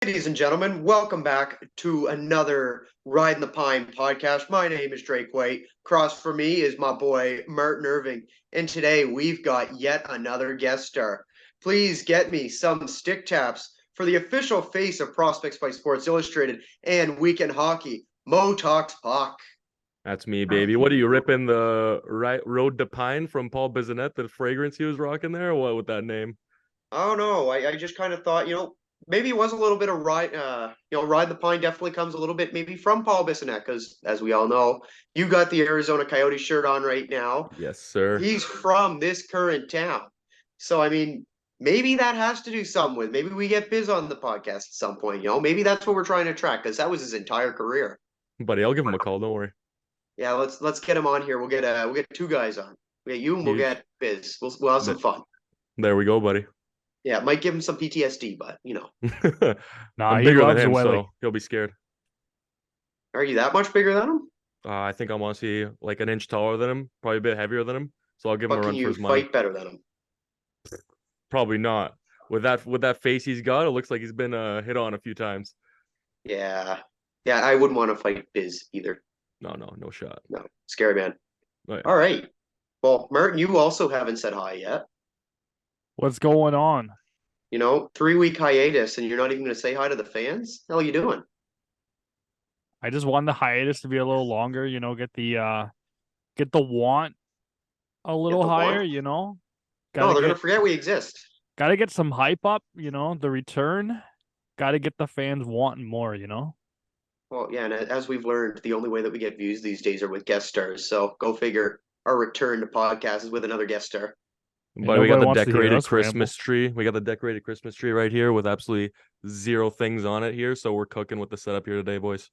Ladies and gentlemen, welcome back to another Ridin the Pine podcast. My name is Drake White. Across from me is my boy Martin Irving. And today we've got yet another guest star. Please get me some stick taps for the official face of Prospects by Sports Illustrated and Weekend Hockey, Motalkspuck. That's me, baby. What are you ripping the right Road to Pine from Paul Bissonnette, the fragrance he was rocking there? Or what with that name? I don't know. I just kind of thought, maybe it was a little bit of Ride the Pine definitely comes a little bit maybe from Paul Bissonnette, because as we all know, you got the Arizona Coyotes shirt on right now. Yes, sir. He's from this current town. So, I mean, maybe that has to do something with maybe we get Biz on the podcast at some point, maybe that's what we're trying to track because that was his entire career. Buddy, I'll give him a call. Don't worry. Yeah, let's get him on here. We'll get two guys on. We get you and we'll Huge. get Biz. We'll have some fun. There we go, buddy. Yeah, it might give him some PTSD, but Nah, I'm he bigger than loves him, Willie. so he'll be scared. Are you that much bigger than him? I think I'm honestly like an inch taller than him, probably a bit heavier than him. So I'll give him But a can run for you his money. fight better than him? Probably not. With that face he's got, it looks like he's been hit on a few times. Yeah. Yeah, I wouldn't want to fight Biz either. No shot. No, scary man. Oh, yeah. All right. Well, Martin, you also haven't said hi yet. What's going on? 3-week hiatus, and you're not even going to say hi to the fans? How are you doing? I just want the hiatus to be a little longer, get the want a little higher, No, Gotta they're going get to forget we exist. gotta get some hype up, the return. Gotta get the fans wanting more, Well, yeah, and as we've learned, the only way that we get views these days are with guest stars. So go figure. Our return to podcast is with another guest star. But we got nobody the wants to hear decorated us Christmas tree. We got the decorated Christmas tree right here with absolutely zero things on it here. So we're cooking with the setup here today, boys.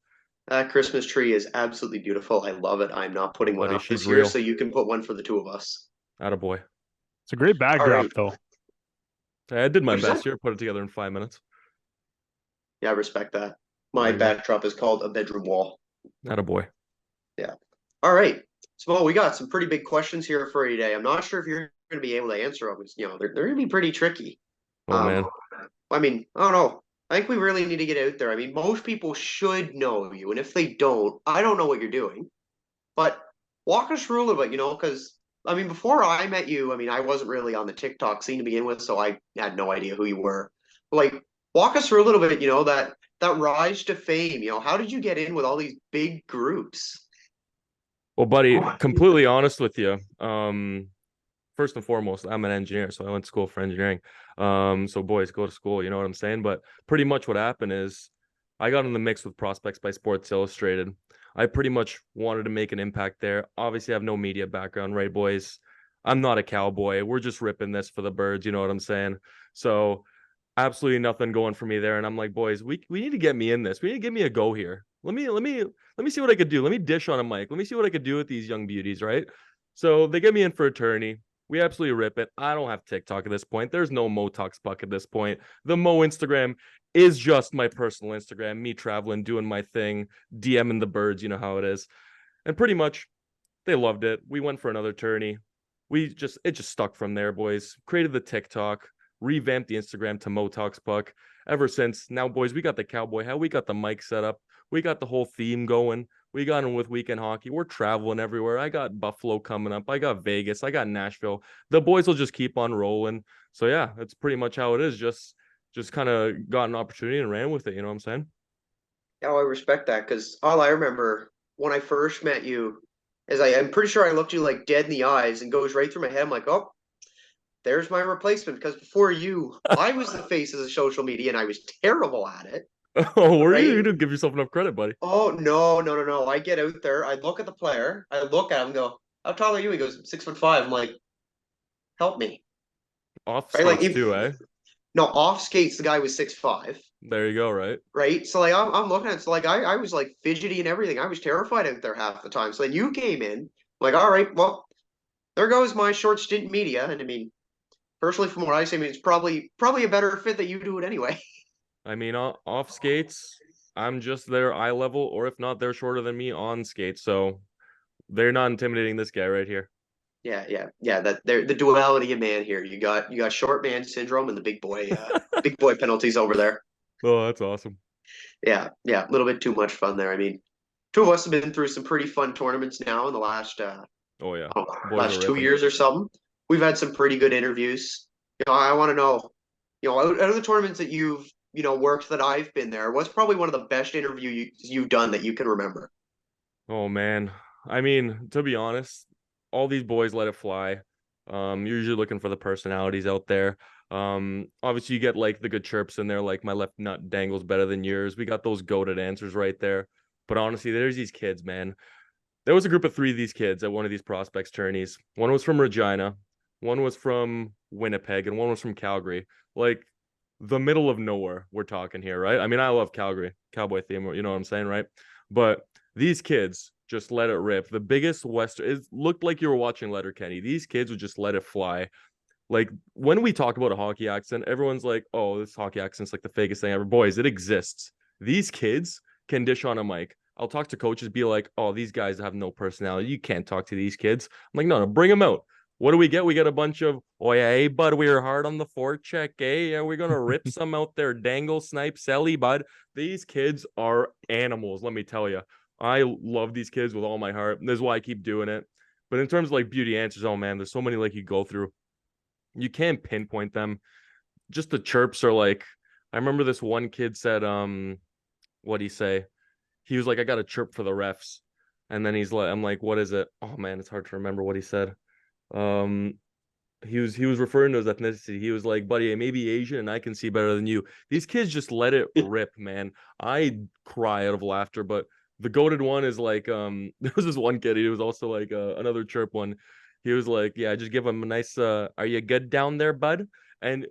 That Christmas tree is absolutely beautiful. I love it. I'm not putting one Buddy, up she's this year, real. so you can put one for the two of us. Attaboy. It's a great backdrop, right. though. I did my What'd you best say? here. Put it together in 5 minutes. Yeah, I respect that. My There you go. backdrop is called a bedroom wall. Attaboy. Yeah. All right. So, well, we got some pretty big questions here for you today. I'm not sure if you're going to be able to answer them. They're going to be pretty tricky. Oh, man. I mean, I don't know. I think we really need to get out there. I mean, most people should know you, and if they don't, I don't know what you're doing. But walk us through a little bit, because I mean, before I met you, I mean, I wasn't really on the TikTok scene to begin with, so I had no idea who you were. Like, walk us through a little bit, that rise to fame. How did you get in with all these big groups? Well, buddy, completely honest with you. First and foremost, I'm an engineer, so I went to school for engineering. So boys, go to school, you know what I'm saying? But pretty much what happened is I got in the mix with Prospects by Sports Illustrated. I pretty much wanted to make an impact there. Obviously, I have no media background, right, boys? I'm not a cowboy. We're just ripping this for the birds, you know what I'm saying? So absolutely nothing going for me there. And I'm like, boys, we need to get me in this. We need to get me a go here. Let me see what I could do. Let me dish on a mic. Let me see what I could do with these young beauties, right? So they get me in for a tourney. We absolutely rip it. I don't have TikTok at this point. There's no Motalkspuck at this point. The Mo Instagram is just my personal Instagram, me traveling, doing my thing, DMing the birds, you know how it is. And pretty much they loved it. We went for another tourney. It just stuck from there, boys. Created the TikTok, revamped the Instagram to Motalkspuck. Ever since now, boys, we got the cowboy hat, we got the mic set up, we got the whole theme going. We got in with weekend hockey. We're traveling everywhere. I got Buffalo coming up. I got Vegas. I got Nashville. The boys will just keep on rolling. So yeah, that's pretty much how it is. Just kind of got an opportunity and ran with it. You know what I'm saying? Yeah, I respect that because all I remember when I first met you is I'm pretty sure I looked you like dead in the eyes and goes right through my head. I'm like, oh, there's my replacement. Because before you, I was the face of the social media and I was terrible at it. Oh, were Right? you? You didn't give yourself enough credit, buddy. Oh, no. I get out there, I look at the player, I look at him and go, how tall are you? He goes, 6'5". I'm like, help me. Off Right? Like skates too, eh? no, off skates, the guy was 6'5". There you go, right? Right? So like I'm looking at it, so like I was like fidgety and everything. I was terrified out there half the time. So then you came in, like, all right, well, there goes my short stint in media. And I mean, personally, from what I say, I mean, it's probably a better fit that you do it anyway. I mean, off skates, I'm just their eye level, or if not, they're shorter than me on skates. So they're not intimidating this guy right here. Yeah. That they're the duality of man here. You got short man syndrome and the big boy penalties over there. Oh, that's awesome. Yeah, a little bit too much fun there. I mean, two of us have been through some pretty fun tournaments now in the last Oh yeah, I don't know, boys are last two ripping. years or something. We've had some pretty good interviews. I want to know, out of the tournaments that you've worked that I've been there, what's probably one of the best you've done that you can remember? Oh man. I mean, to be honest, all these boys let it fly. Usually looking for the personalities out there. Obviously you get like the good chirps in there, like my left nut dangles better than yours. We got those goated answers right there. But honestly, there's these kids, man. There was a group of three of these kids at one of these prospects tourneys. One was from Regina, one was from Winnipeg, and one was from Calgary. Like the middle of nowhere, we're talking here, right? I mean, I love Calgary, Cowboy theme, you know what I'm saying, right? But these kids just let it rip. The biggest Western, it looked like you were watching Letterkenny. These kids would just let it fly. Like when we talk about a hockey accent, everyone's like, "Oh, this hockey accent's like the fakest thing ever." Boys, it exists. These kids can dish on a mic. I'll talk to coaches, be like, "Oh, these guys have no personality. You can't talk to these kids." I'm like, "No, no, bring them out." What do we get? We get a bunch of, "Oh yeah, hey, bud, we were hard on the forecheck, eh? Yeah, we're gonna rip some out there, dangle, snipe, selly, bud." These kids are animals. Let me tell you, I love these kids with all my heart. This is why I keep doing it. But in terms of like beauty answers, oh man, there's so many like you go through. You can't pinpoint them. Just the chirps are like, I remember this one kid said, what'd he say? He was like, I got a chirp for the refs. And then he's like, I'm like, what is it? Oh man, it's hard to remember what he said. Um, he was referring to his ethnicity. He was like, buddy, I may be Asian and I can see better than you. These kids just let it rip, man. I cry out of laughter, but the goated one is like, there was this one kid, he was also like another chirp one. He was like, yeah, just give him a nice are you good down there, bud? And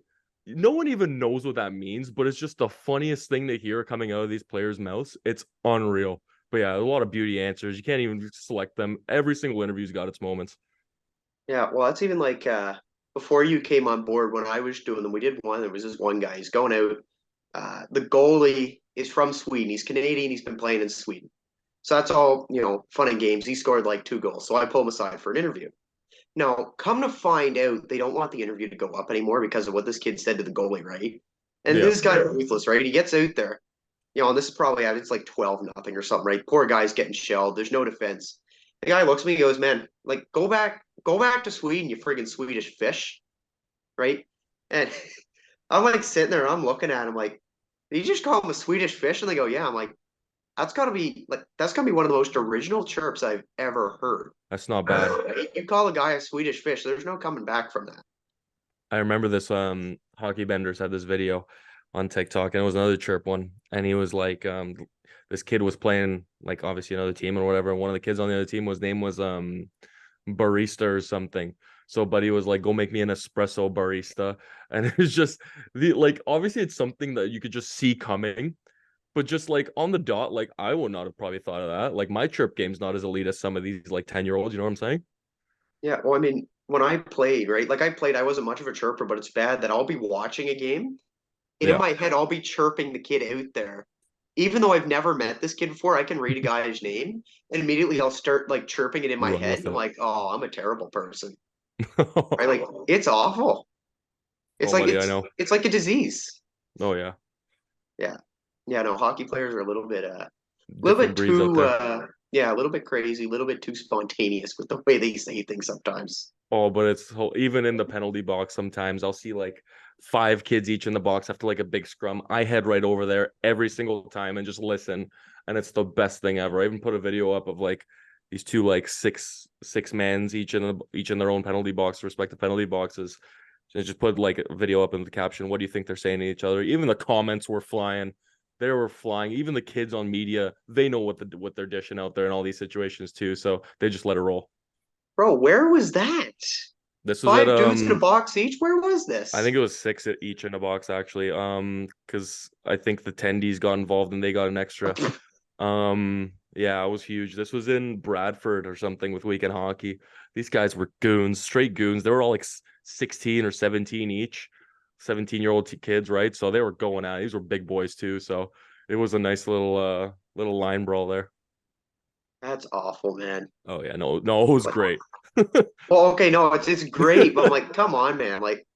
no one even knows what that means, but it's just the funniest thing to hear coming out of these players' mouths. It's unreal. But yeah, a lot of beauty answers. You can't even select them. Every single interview's got its moments. Yeah, well, that's even like before you came on board when I was doing them. We did one. There was this one guy. He's going out. The goalie is from Sweden. He's Canadian. He's been playing in Sweden. So that's all, fun and games. He scored like 2 goals. So I pull him aside for an interview. Now, come to find out, they don't want the interview to go up anymore because of what this kid said to the goalie, right? And Yeah. this guy ruthless, right? He gets out there, and this is probably it's like 12-0 or something, right? Poor guy's getting shelled. There's no defense. The guy looks at me and goes, man, like go back to Sweden, you friggin' Swedish fish, right? And I'm like sitting there, I'm looking at him like, did you just call him a Swedish fish? And they go, yeah. I'm like, that's gotta be one of the most original chirps I've ever heard. That's not bad. You call a guy a Swedish fish, there's no coming back from that. I remember this Hockey Benders had this video on TikTok and it was another chirp one. And he was like, this kid was playing like obviously another team or whatever. And one of the kids on the other team was name was barista or something. So buddy was like, go make me an espresso barista. And it was just the like obviously it's something that you could just see coming. But just like on the dot, like I would not have probably thought of that. Like my chirp game's not as elite as some of these like 10-year-olds, you know what I'm saying? Yeah, well, I mean, when I played, right? Like I played, I wasn't much of a chirper, but it's bad that I'll be watching a game and in Yeah. my head I'll be chirping the kid out there. Even though I've never met this kid before, I can read a guy's name and immediately I'll start like chirping it in my Run head. with And I'm it. like, oh, I'm a terrible person. Right? Like it's awful. It's Oh, like buddy, I know. it's like a disease. Oh yeah. Yeah. Yeah, no, hockey players are a little Different bit breeds out too there. yeah, a little bit crazy, a little bit too spontaneous with the way they say things sometimes. Oh, but it's even in the penalty box sometimes I'll see like five kids each in the box after like a big scrum. I head right over there every single time and just listen, and it's the best thing ever. I even put a video up of like these two like six mans each in their own penalty box, respective penalty boxes. And just put like a video up in the caption. What do you think they're saying to each other? Even the comments were flying. They were flying. Even the kids on media, they know what they're dishing out there in all these situations too. So they just let it roll. Bro, where was that? This was at 5 dudes in a box each? Where was I this? think it was six at each in a box actually. Because I think the tendies got involved and they got an extra. Yeah, it was huge. This was in Bradford or something with weekend hockey. These guys were goons, straight goons. They were all like 16 or 17 each, 17-year-old kids, right? So they were going at it. These were big boys too. So it was a nice little line brawl there. That's awful, man. Oh yeah, no, it was Like, great. well, okay, no, it's great, but I'm like, come on, man. Like,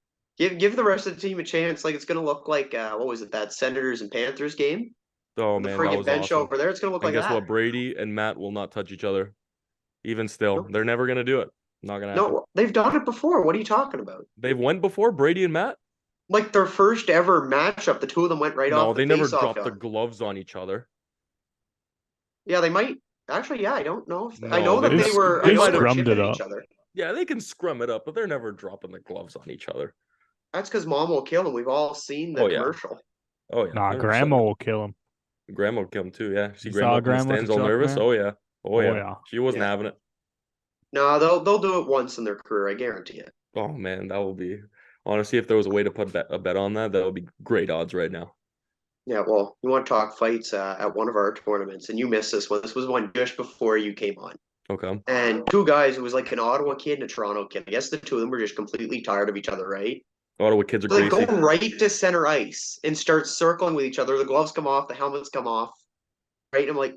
Give the rest of the team a chance. Like it's gonna look like what was it, that Senators and Panthers game? Oh And the man, that friggin' was bench awesome. over there, it's gonna look And like guess that. what? Brady and Matt will not touch each other. Even still, they're never gonna do it. Not gonna happen. No, they've done it before. What are you talking about? They've went before, Brady and Matt. Like their first ever matchup, the two of them went right No, off the they never face-off dropped the gun. gloves on each other. Yeah, they might. Actually, yeah, I don't know. I No, know that They've, they were. I they've know they were scrummed it chipping at up. each other. Yeah, they can scrum it up, but they're never dropping the gloves on each other. That's because Mom will kill him. We've all seen the Oh yeah, commercial. oh yeah, Nah, 100%. grandma will kill him. Grandma would kill him too. Yeah, see You grandma saw up in the grandma with the stands, all truck, nervous. man? Oh yeah, oh Oh, yeah. yeah. She wasn't Yeah. having it. No, they'll do it once in their career. I guarantee it. Oh man, that would be honestly, if there was a way to put a bet on that, that would be great odds right now. Yeah, well, you want to talk fights at one of our tournaments, and you missed this one. This was one just before you came on. Okay. And two guys, it was like an Ottawa kid and a Toronto kid. I guess the two of them were just completely tired of each other, right? Ottawa kids are So they go greasy. right to center ice and start circling with each other. The gloves come off, the helmets come off, right? And I'm like,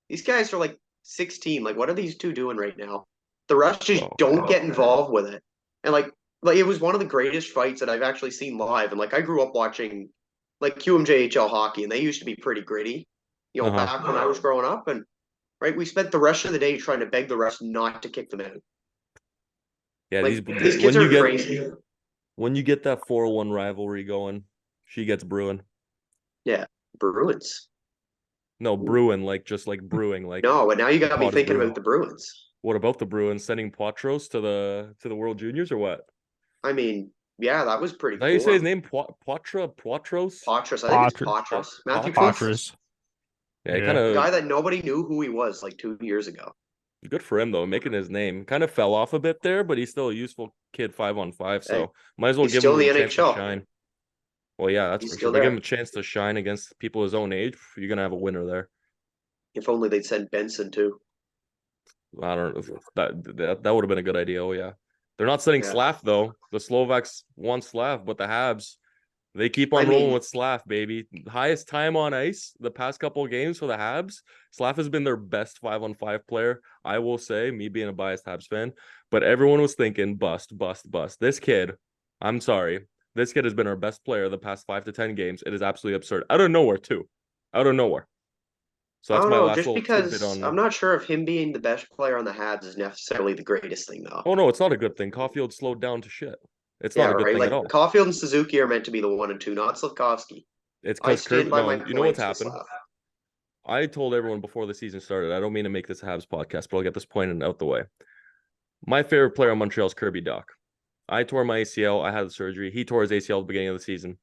these guys are like 16. Like, what are these two doing right now? The rest just Oh don't man. get involved with it. And like it was one of the greatest fights that I've actually seen live. And like I grew up watching like QMJHL hockey, and they used to be pretty gritty, Uh-huh. back when I was growing up. And right, we spent the rest of the day trying to beg the refs not to kick them out. Yeah, Like these kids are crazy. when you get that 4-1 rivalry going, she gets brewing. Yeah, Bruins. No, brewing, like just like brewing, like No, but now you the got me pot is thinking brewing. about the Bruins. What about the Bruins sending Poitras to the World Juniors or what? I mean, yeah, that was pretty Is that how you say his cool. name? Poitras? Potras. I think it's Potras. Matthew Potras. Potras. Yeah, Yeah. kind A guy of that nobody knew who he was like 2 years ago. good for him though, making his name. Kind of fell off a bit there, but he's still a useful kid 5-on-5, so Hey, might as well he's give still him in a the chance to NHL. shine. Well, yeah, that's He's for sure. still If you give there. him a chance to shine against people his own age, you're gonna have a winner there. If only they'd send Benson too. I don't know. That would have been a good idea. Oh yeah. They're not sending Yeah. Slav though. The Slovaks want Slav, but the Habs, they keep I on rolling mean- with Slav, baby. Highest time on ice the past couple of games for the Habs. Slav has been their best 5-on-5 player. I will say, me being a biased Habs fan, but everyone was thinking bust, bust, bust. This kid, I'm sorry. This kid has been our best player the past 5 to 10 games. It is absolutely absurd. Out of nowhere, too. Out of nowhere. So I that's don't my know, last just little tidbit because on. I'm not sure if him being the best player on the Habs is necessarily the greatest thing, though. Oh no, it's not a good thing. Caulfield slowed down to shit. It's Yeah, not a good right. thing Like at all. Caulfield and Suzuki are meant to be the 1 and 2, not Slavkovsky. It's I because stand Kirby. by my No, you know what's points with happened. Slav. I told everyone before the season started. I don't mean to make this a Habs podcast, but I'll get this point out the way. My favorite player on Montreal is Kirby Dach. I tore my ACL. I had the surgery. He tore his ACL at the beginning of the season.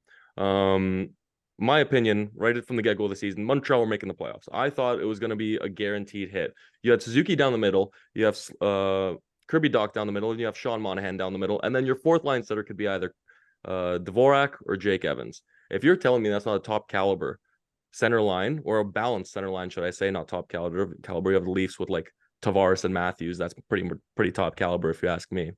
My opinion, right from the get-go of the season, Montreal were making the playoffs. I thought it was going to be a guaranteed hit. You had Suzuki down the middle. You have Kirby Dach down the middle, and you have Sean Monahan down the middle. And then your fourth line setter could be either Dvorak or Jake Evans. If you're telling me that's not a top caliber center line, or a balanced center line, should I say, not top caliber. You have the Leafs with like Tavares and Matthews. That's pretty top caliber if you ask me.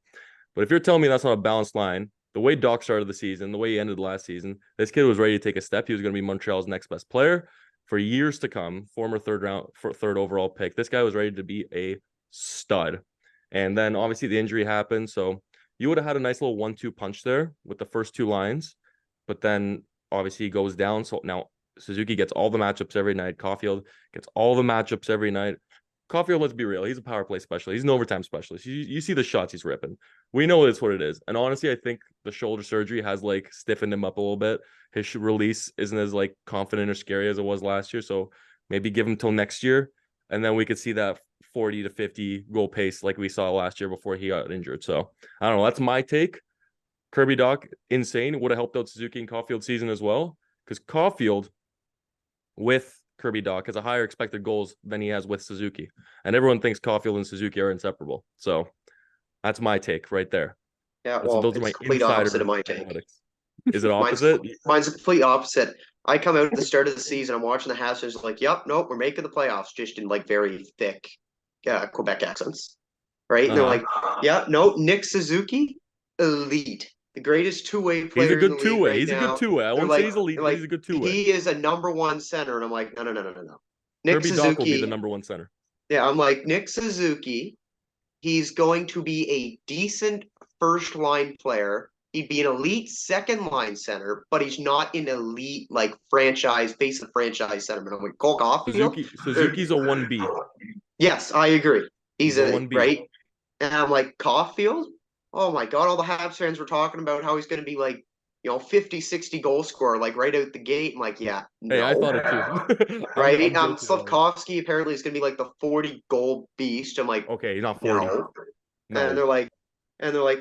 But if you're telling me that's not a balanced line, the way Doc started the season, the way he ended last season, this kid was ready to take a step. He was going to be Montreal's next best player for years to come. Former third overall pick. This guy was ready to be a stud. And then obviously the injury happened. So you would have had a nice little 1-2 punch there with the first two lines. But then obviously he goes down. So now Suzuki gets all the matchups every night. Caulfield gets all the matchups every night. Caulfield, let's be real. He's a power play specialist. He's an overtime specialist. You see the shots he's ripping. We know it's what it is. And honestly, I think the shoulder surgery has like stiffened him up a little bit. His release isn't as like confident or scary as it was last year. So maybe give him till next year. And then we could see that 40 to 50 goal pace like we saw last year before he got injured. So I don't know. That's my take. Kirby Dach, insane. Would have helped out Suzuki and Caulfield season as well. Because Caulfield with Kirby Dach has a higher expected goals than he has with Suzuki. And everyone thinks Caulfield and Suzuki are inseparable. So that's my take right there. Yeah, well, those are it's my complete opposite of my take. analytics. Is it opposite? Mine's the complete opposite. I come out at the start of the season, I'm watching the Habs, like, yep, nope, we're making the playoffs, just in like very thick Quebec accents. Right? And they're like, yeah, no, Nick Suzuki, elite. The greatest two-way player. He's a good in the two-way. league He's right a good now. two-way. I won't say he's elite, but he's a good two-way. He is a number one center. And I'm like, no. Nick Kirby Suzuki Dach will be the number one center. Yeah, I'm like, Nick Suzuki, he's going to be a decent first line player he'd be an elite second line center, but he's not an elite like franchise face of franchise center. I'm like Cole Caulfield. Suzuki's a 1B. Yes, I agree. He's He's a a 1B. right, and I'm like Caulfield. Oh my god, all the Habs fans were talking about how he's going to be like 50, 60 goal scorer like right out the gate. I'm like, yeah, Hey, I no. thought it too. Right? I'm guilty of that. Slavkovsky apparently is going to be like the 40 goal beast. I'm like, Okay, he's not 40. no. No. And they're like,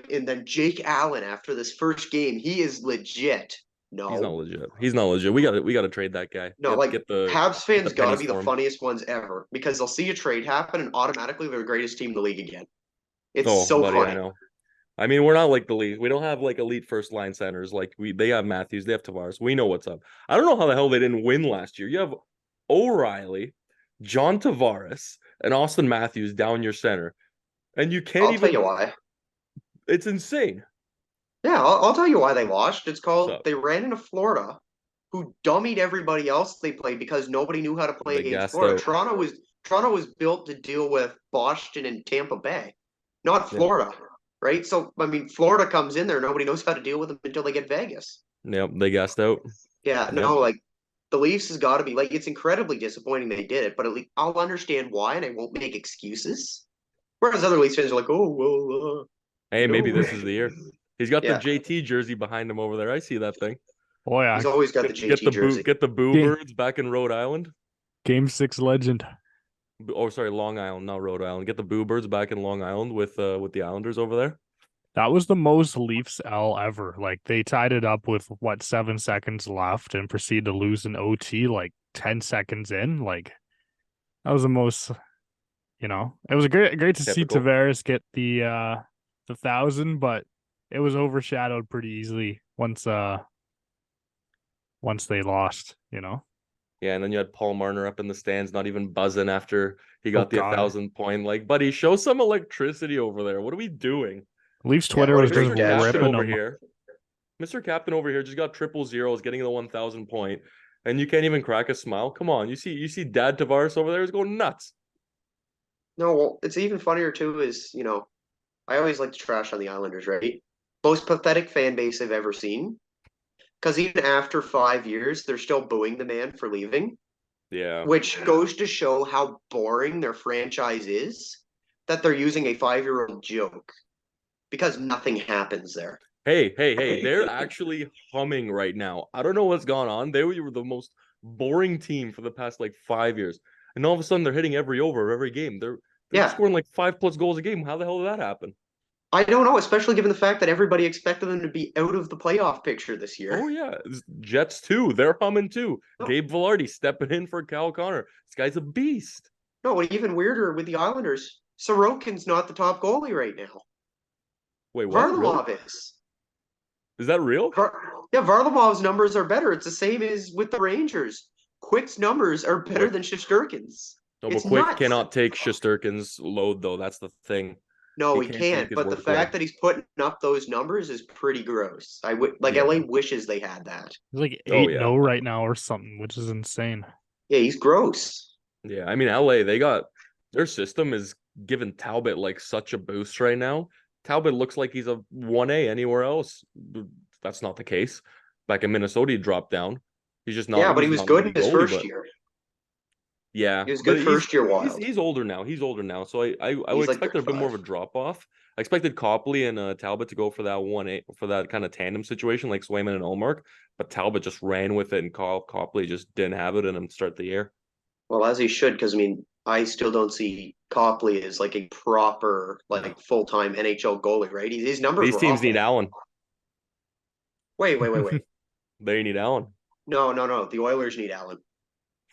and then Jake Allen after this first game, he is legit. No, He's not legit. He's not legit. We got to trade that guy. no, like Get the Habs fans got to pennies be for the him. funniest ones ever because they'll see a trade happen and automatically they're the greatest team in the league again. It's Oh, so buddy, funny. I know. I mean, we're not like the league. We don't have like elite first line centers. Like they have Matthews, they have Tavares. We know what's up. I don't know how the hell they didn't win last year. You have O'Reilly, John Tavares, and Austin Matthews down your center, and you can't I'll even. tell you why. It's insane. Yeah, I'll tell you why they lost. It's called So they ran into Florida, who dummied everybody else they played because nobody knew how to play they against gassed Florida. out. Toronto was built to deal with Boston and Tampa Bay, not Yeah. Florida, right? So I mean, Florida comes in there, nobody knows how to deal with them until they get Vegas. Yep, they gassed out. Yeah, Yep. no, like the Leafs has got to be like it's incredibly disappointing they did it, but at least I'll understand why, and I won't make excuses. Whereas other Leafs fans are like, oh well, Hey, maybe no. this is the year. He's got Yeah. the JT jersey behind him over there. I see that thing. Oh yeah, He's always got the JT jersey. Get the Boo Birds back in Rhode Island. Game 6 legend. Oh, sorry, Long Island, not Rhode Island. Get the Boo Birds back in Long Island with the Islanders over there. That was the most Leafs L ever. Like they tied it up with 7 seconds left and proceeded to lose an OT like 10 seconds in. Like that was the most. It was great to see Typical. Tavares get the 1,000, but it was overshadowed pretty easily once they lost. Yeah, and then you had Paul Marner up in the stands, not even buzzing after he got the God. 1,000 point. Like, buddy, show some electricity over there. What are we doing? Leafs Twitter what was a just great gesture. Captain ripping over them. here. Mr. Captain over here just got triple zeros, getting the 1,000 point, and you can't even crack a smile. Come on, you see Dad Tavares over there is going nuts. No, well, it's even funnier too. Is I always like to trash on the Islanders, right? Most pathetic fan base I've ever seen. Because even after 5 years, they're still booing the man for leaving, Yeah. which goes to show how boring their franchise is. That they're using a 5-year-old joke because nothing happens there. Hey, they're actually humming right now. I don't know what's gone on. They were the most boring team for the past like 5 years. And all of a sudden they're hitting every over of every game. They're scoring like 5+ goals a game. How the hell did that happen? I don't know, especially given the fact that everybody expected them to be out of the playoff picture this year. Oh yeah. Jets too. They're humming too. No. Gabe Vilardi stepping in for Cal Connor. This guy's a beast. No, even weirder with the Islanders, Sorokin's not the top goalie right now. Wait, what? Varlamov Really? is. Is that real? Yeah, Varlamov's numbers are better. It's the same as with the Rangers. Quick's numbers are better Quick. than Shesterkin's. No, It's but Quick nuts. cannot take Shesterkin's load though. That's the thing. No, He he can't take can't. his But the workload. fact that he's putting up those numbers is pretty gross. Yeah. LA wishes they had that. He's like 8-0 Oh, yeah. right now or something, which is insane. Yeah, he's gross. Yeah, I mean LA, they got their system is giving Talbot like such a boost right now. Talbot looks like he's a 1A anywhere else. That's not the case. Back in Minnesota, he dropped down. He's just not. Yeah, but he he's was not good a in his goalie, first but- year. Yeah, He was good but first year Wild. He's older now. He's older now, so I would He's like expect a bit more of a 35. drop off. I expected Copley and Talbot to go for that 1A for that kind of tandem situation like Swayman and Ullmark, but Talbot just ran with it, and Copley just didn't have it in him to start the year. Well, as he should, because I mean, I still don't see Copley as like a proper, like full-time NHL goalie, right? His numbers These were teams awful. need Allen. Wait. They need Allen. No. The Oilers need Allen.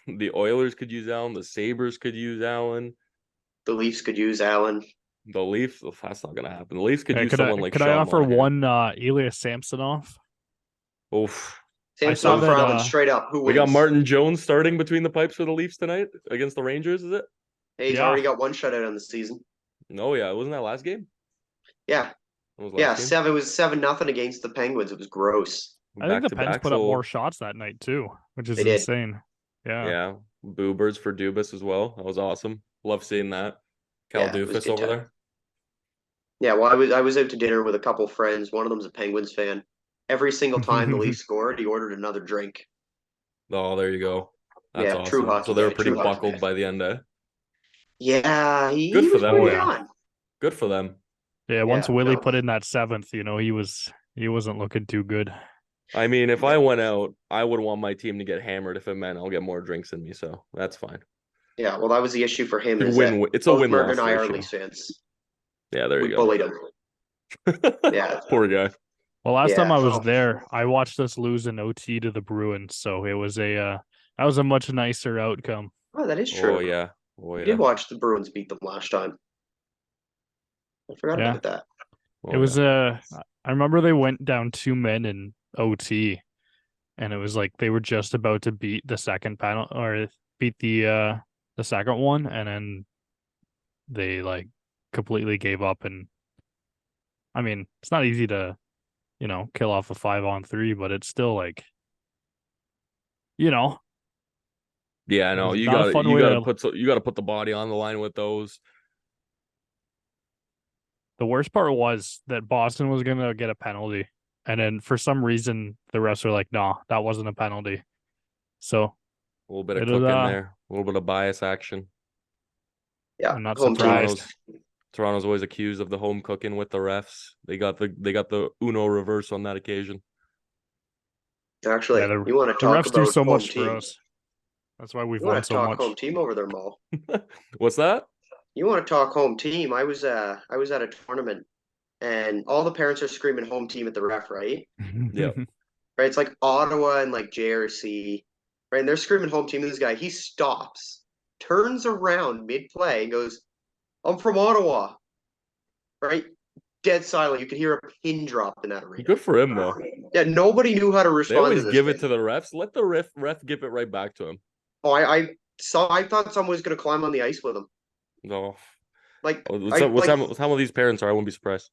The Oilers could use Allen. The Sabres could use Allen. The Leafs could use Allen. The Leafs, that's not gonna happen. The Leafs could Hey, use could someone I like could Sean I offer Monahan. one Ilya Samsonov? Oof. Samson that, Fravin, straight up. Who wins? We got Martin Jones starting between the pipes for the Leafs tonight against the Rangers, is it? Hey, he's Yeah. already got one shutout on the season. No, yeah, wasn't that last game? Yeah, That was last yeah. game? It was 7-0 against the Penguins. It was gross. I think the Pens Back-to-back, put up so- more shots that night too, which is They did. insane. Yeah. Yeah, Boo Birds for Dubas as well. That was awesome. Love seeing that. Cal Yeah, it was Doofus good over time. there. Yeah, well, I was out to dinner with a couple friends. One of them's a Penguins fan. Every single time the Leafs scored, he ordered another drink. Oh, there you go. That's Yeah, true awesome. So hockey they were guy, pretty true hockey buckled guy. by the end, eh? Yeah, Good he for was them Oh pretty though. yeah. on. Good for them. Yeah, once Yeah, Willie no, put in that seventh, he wasn't looking too good. I mean, if I yeah, went out, I would want my team to get hammered if it meant I'll get more drinks than me. So that's fine. yeah. Well, that was the issue for him It's a is that win. It's a both Mert and win-loss I are ratio. Leafs fans. Yeah, there We you go. bullied him. Yeah, Poor guy. Well, last time yeah. I was Oh, there, I watched us lose in OT to the Bruins, so it was that was a much nicer outcome. oh, that is Oh true. yeah. Oh We did yeah. watch the Bruins beat them last time. I forgot Yeah. about that. It Oh was yeah. I remember they went down 2 men in OT, and it was like they were just about to beat the second panel or beat the second one, and then they like completely gave up. And I mean, it's not easy to, kill off a 5-on-3, but it's still like, you know, Yeah, I it know. was You not a got to fun you way got to to. put you got to put the body on the line with those. The worst part was that Boston was gonna get a penalty, and then for some reason the refs were like, "Nah, that wasn't a penalty." So A little bit of it was cook in there, a little bit of bias action. Yeah, I'm not home team. surprised. Toronto's always accused of the home cooking with the refs. They got the Uno reverse on that occasion. Yeah, Actually, the you want to the talk refs do about so home much for team? us. That's why we've You won want to so talk home much. team over there, Mo? What's that? You want to talk home team? I was at a tournament and all the parents are screaming home team at the ref, right? Yeah. Right? It's like Ottawa and like JRC, right? And they're screaming home team. And this guy, he stops, turns around mid play, and goes, "I'm from Ottawa." Right? Dead silent. You could hear a pin drop in that arena. Good for him though. Yeah, nobody knew how to They respond to always this give it kid. to the refs. Let the ref give it right back to him. Oh, I saw. I thought someone was gonna climb on the ice with him. No. Like What's I that, like. what's how these parents are? I wouldn't be surprised.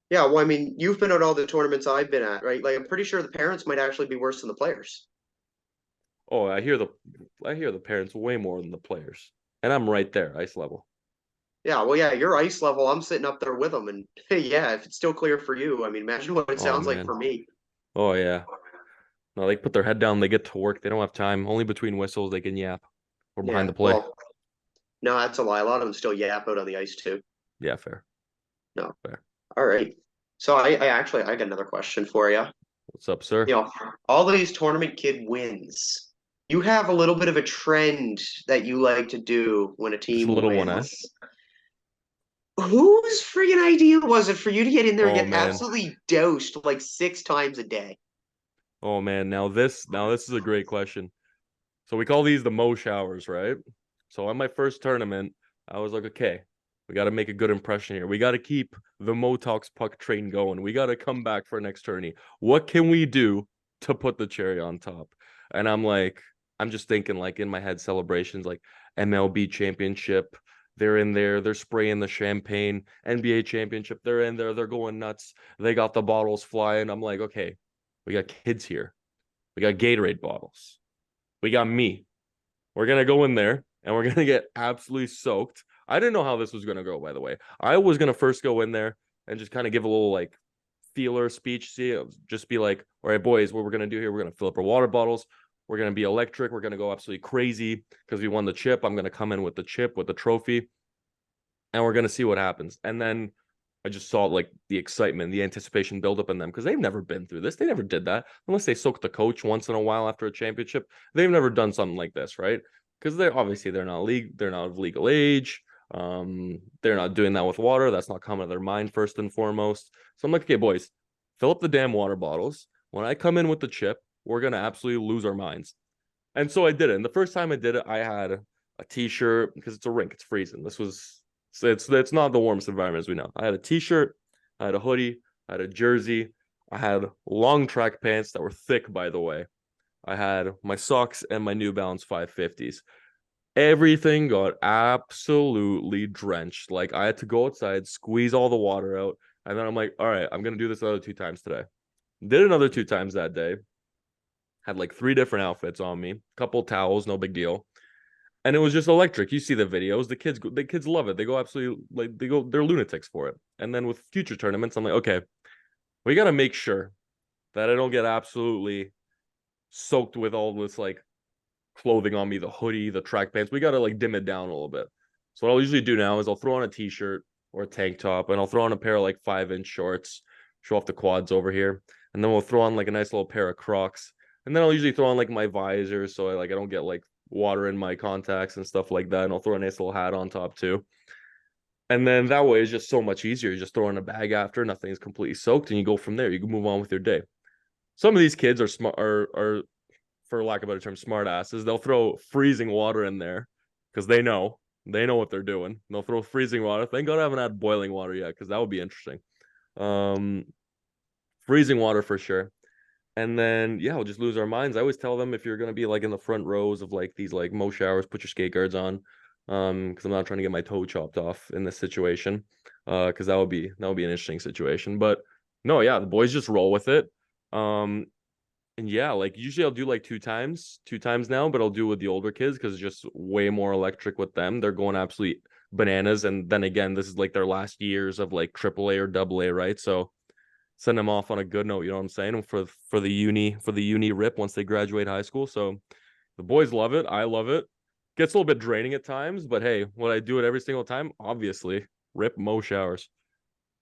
Yeah, well, I mean, you've been at all the tournaments I've been at, right? Like, I'm pretty sure the parents might actually be worse than the players. Oh, I hear the parents way more than the players. And I'm right there, ice level. Yeah, well, yeah, your ice level, I'm sitting up there with them, and hey, yeah, if it's still clear for you, I mean, imagine what it Oh sounds like man. for me. Oh yeah. No, they put their head down, they get to work. They don't have time. Only between whistles they can yap. Or behind Yeah, the play. well, no, that's a lie. A lot of them still yap out on the ice too. Yeah, fair. No, Fair. all right. So I actually I got another question for you. What's up, sir? You know, all these tournament kid wins. You have a little bit of a trend that you like to do when a Just a team little one, eh? wins. Whose friggin' idea was it for you to get in there and Oh get man. absolutely doused like 6 times a day? Oh man. Now this is a great question. So we call these the Mo showers, right? So on my first tournament, I was like, okay, we got to make a good impression here. We got to keep the Motalkspuck train going. We got to come back for next tourney. What can we do to put the cherry on top? And I'm just thinking like in my head celebrations like MLB championship. They're in there, they're spraying the champagne, NBA championship, they're in there, they're going nuts. They got the bottles flying. I'm like, okay, we got kids here. We got Gatorade bottles. We got me. We're gonna go in there and we're gonna get absolutely soaked. I didn't know how this was gonna go, by the way. I was gonna first go in there and just kind of give a little like feeler speech. See, just be like, all right, boys, what we're gonna do here, we're gonna fill up our water bottles. We're gonna be electric. We're gonna go absolutely crazy because we won the chip. I'm gonna come in with the chip, with the trophy, and we're gonna see what happens. And then I just saw like the excitement, the anticipation build up in them because they've never been through this. They never did that unless they soaked the coach once in a while after a championship. They've never done something like this, right? Because they're not of legal age. They're not doing that with water. That's not coming to their mind first and foremost. So I'm like, okay, boys, fill up the damn water bottles. When I come in with the chip, we're gonna absolutely lose our minds. And so I did it. And the first time I did it, I had a t-shirt because it's a rink, it's freezing. It's not the warmest environment as we know. I had a t-shirt, I had a hoodie, I had a jersey, I had long track pants that were thick, by the way. I had my socks and my New Balance 550s. Everything got absolutely drenched. Like I had to go outside, squeeze all the water out, and then I'm like, all right, I'm gonna do this another 2 times today. Did another 2 times that day. Had like 3 different outfits on me, couple towels, no big deal. And it was just electric. You see the videos. The kids love it. They go absolutely like they're lunatics for it. And then with future tournaments, I'm like, okay, we got to make sure that I don't get absolutely soaked with all this like clothing on me, the hoodie, the track pants. We got to like dim it down a little bit. So what I'll usually do now is I'll throw on a t-shirt or a tank top, and I'll throw on a pair of like 5-inch shorts, show off the quads over here, and then we'll throw on like a nice little pair of Crocs, and then I'll usually throw on like my visor so I don't get like water in my contacts and stuff like that, and I'll throw a nice little hat on top too. And then that way it's just so much easier. You just throw in a bag after, nothing's completely soaked, and you go from there. You can move on with your day. Some of these kids are smart, are for lack of a better term, smart asses. They'll throw freezing water in there because they know what they're doing. They'll throw freezing water. Thank God I haven't had boiling water yet because that would be interesting. Um, Freezing water for sure. And then yeah, we'll just lose our minds. I always tell them if you're gonna be like in the front rows of like these like Mo showers, put your skate guards on. Because I'm not trying to get my toe chopped off in this situation. Because that would be an interesting situation. But no, yeah, the boys just roll with it. Um, and yeah, like usually I'll do like two times now, but I'll do with the older kids because it's just way more electric with them. They're going absolutely bananas. And then again, this is like their last years of like AAA or AA, right? So send them off on a good note, you know what I'm saying? For the uni rip once they graduate high school. So the boys love it. I love it. Gets a little bit draining at times, but hey, would I do it every single time? Obviously. Rip Mo showers.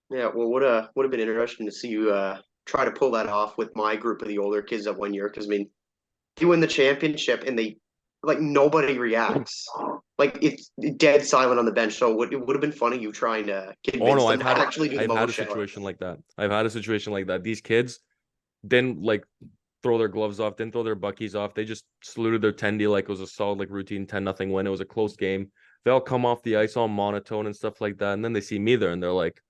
Yeah, well, would have been interesting to see you try to pull that off with my group of the older kids that 1 year. Because I mean, you win the championship and they like nobody reacts. Like it's dead silent on the bench. So it would have been funny you trying to Oh convince no, them to actually do the I've had Mo a shower. situation like that. I've had a situation like that. These kids didn't like throw their gloves off, didn't throw their buckies off. They just saluted their tendy like it was a solid like routine 10-0 win. It was a close game. They all come off the ice all monotone and stuff like that. And then they see me there and they're like,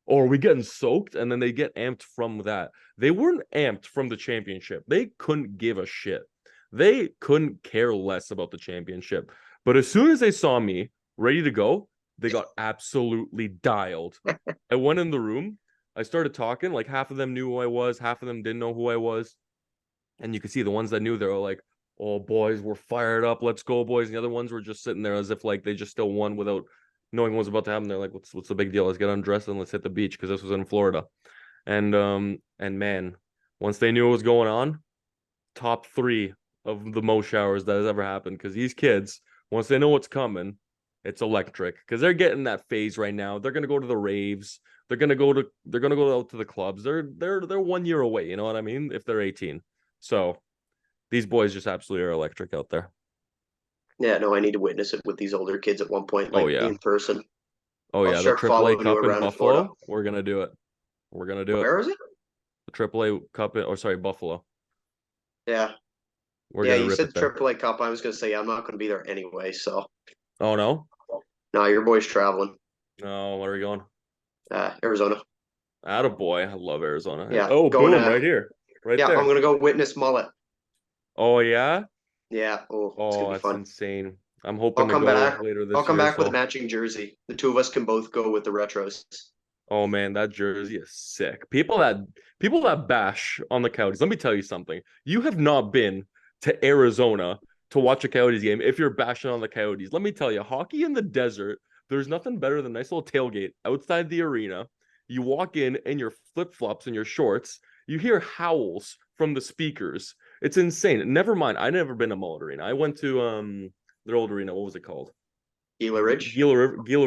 "Oh, are we getting soaked?" And then they get amped from that. They weren't amped from the championship. They couldn't give a shit. They couldn't care less about the championship. But as soon as they saw me ready to go, they got absolutely dialed. I went in the room. I started talking. Like half of them knew who I was, half of them didn't know who I was. And you could see the ones that knew, they were like, "Oh, boys, we're fired up. Let's go, boys." And the other ones were just sitting there as if like they just still won without knowing what was about to happen. They're like, what's the big deal? Let's get undressed and let's hit the beach because this was in Florida. And man, once they knew what was going on, top 3 of the most showers that has ever happened. Because these kids, once they know what's coming, it's electric. Because they're getting that phase right now. They're gonna go to the raves. They're gonna go out to the clubs. They're 1 year away. You know what I mean? If they're 18. So these boys just absolutely are electric out there. Yeah, no, I need to witness it with these older kids at one point, Oh like yeah. in person. Oh I'll yeah. The start AAA following you Cup in around in Florida. Buffalo. We're gonna do it. We're gonna do it. Where is it? The AAA Cup or sorry, Buffalo. Yeah. We're Yeah, gonna you rip said it there. AAA Cup. I was gonna say I'm not gonna be there anyway, so Oh no? no, your boy's traveling. No, where are we going? Arizona. Attaboy. I love Arizona. Yeah, Oh, going boom, to right here. Right yeah, I'm there. gonna go witness mullet. Oh yeah? Yeah, oh, it's Oh, gonna be that's fun. insane. I'm I'll hoping to come go back. later I'll this come year. back with a So, matching jersey. The two of us can both go with the retros. oh man, that jersey is sick. People that bash on the Coyotes. Let me tell you something. You have not been to Arizona to watch a Coyotes game if you're bashing on the Coyotes. Let me tell you, hockey in the desert, there's nothing better than a nice little tailgate outside the arena. You walk in your flip-flops and your shorts. You hear howls from the speakers. It's insane. Never mind. I never been to Mullet Arena. I went to their old arena. What was it called? Gila Ridge, Gila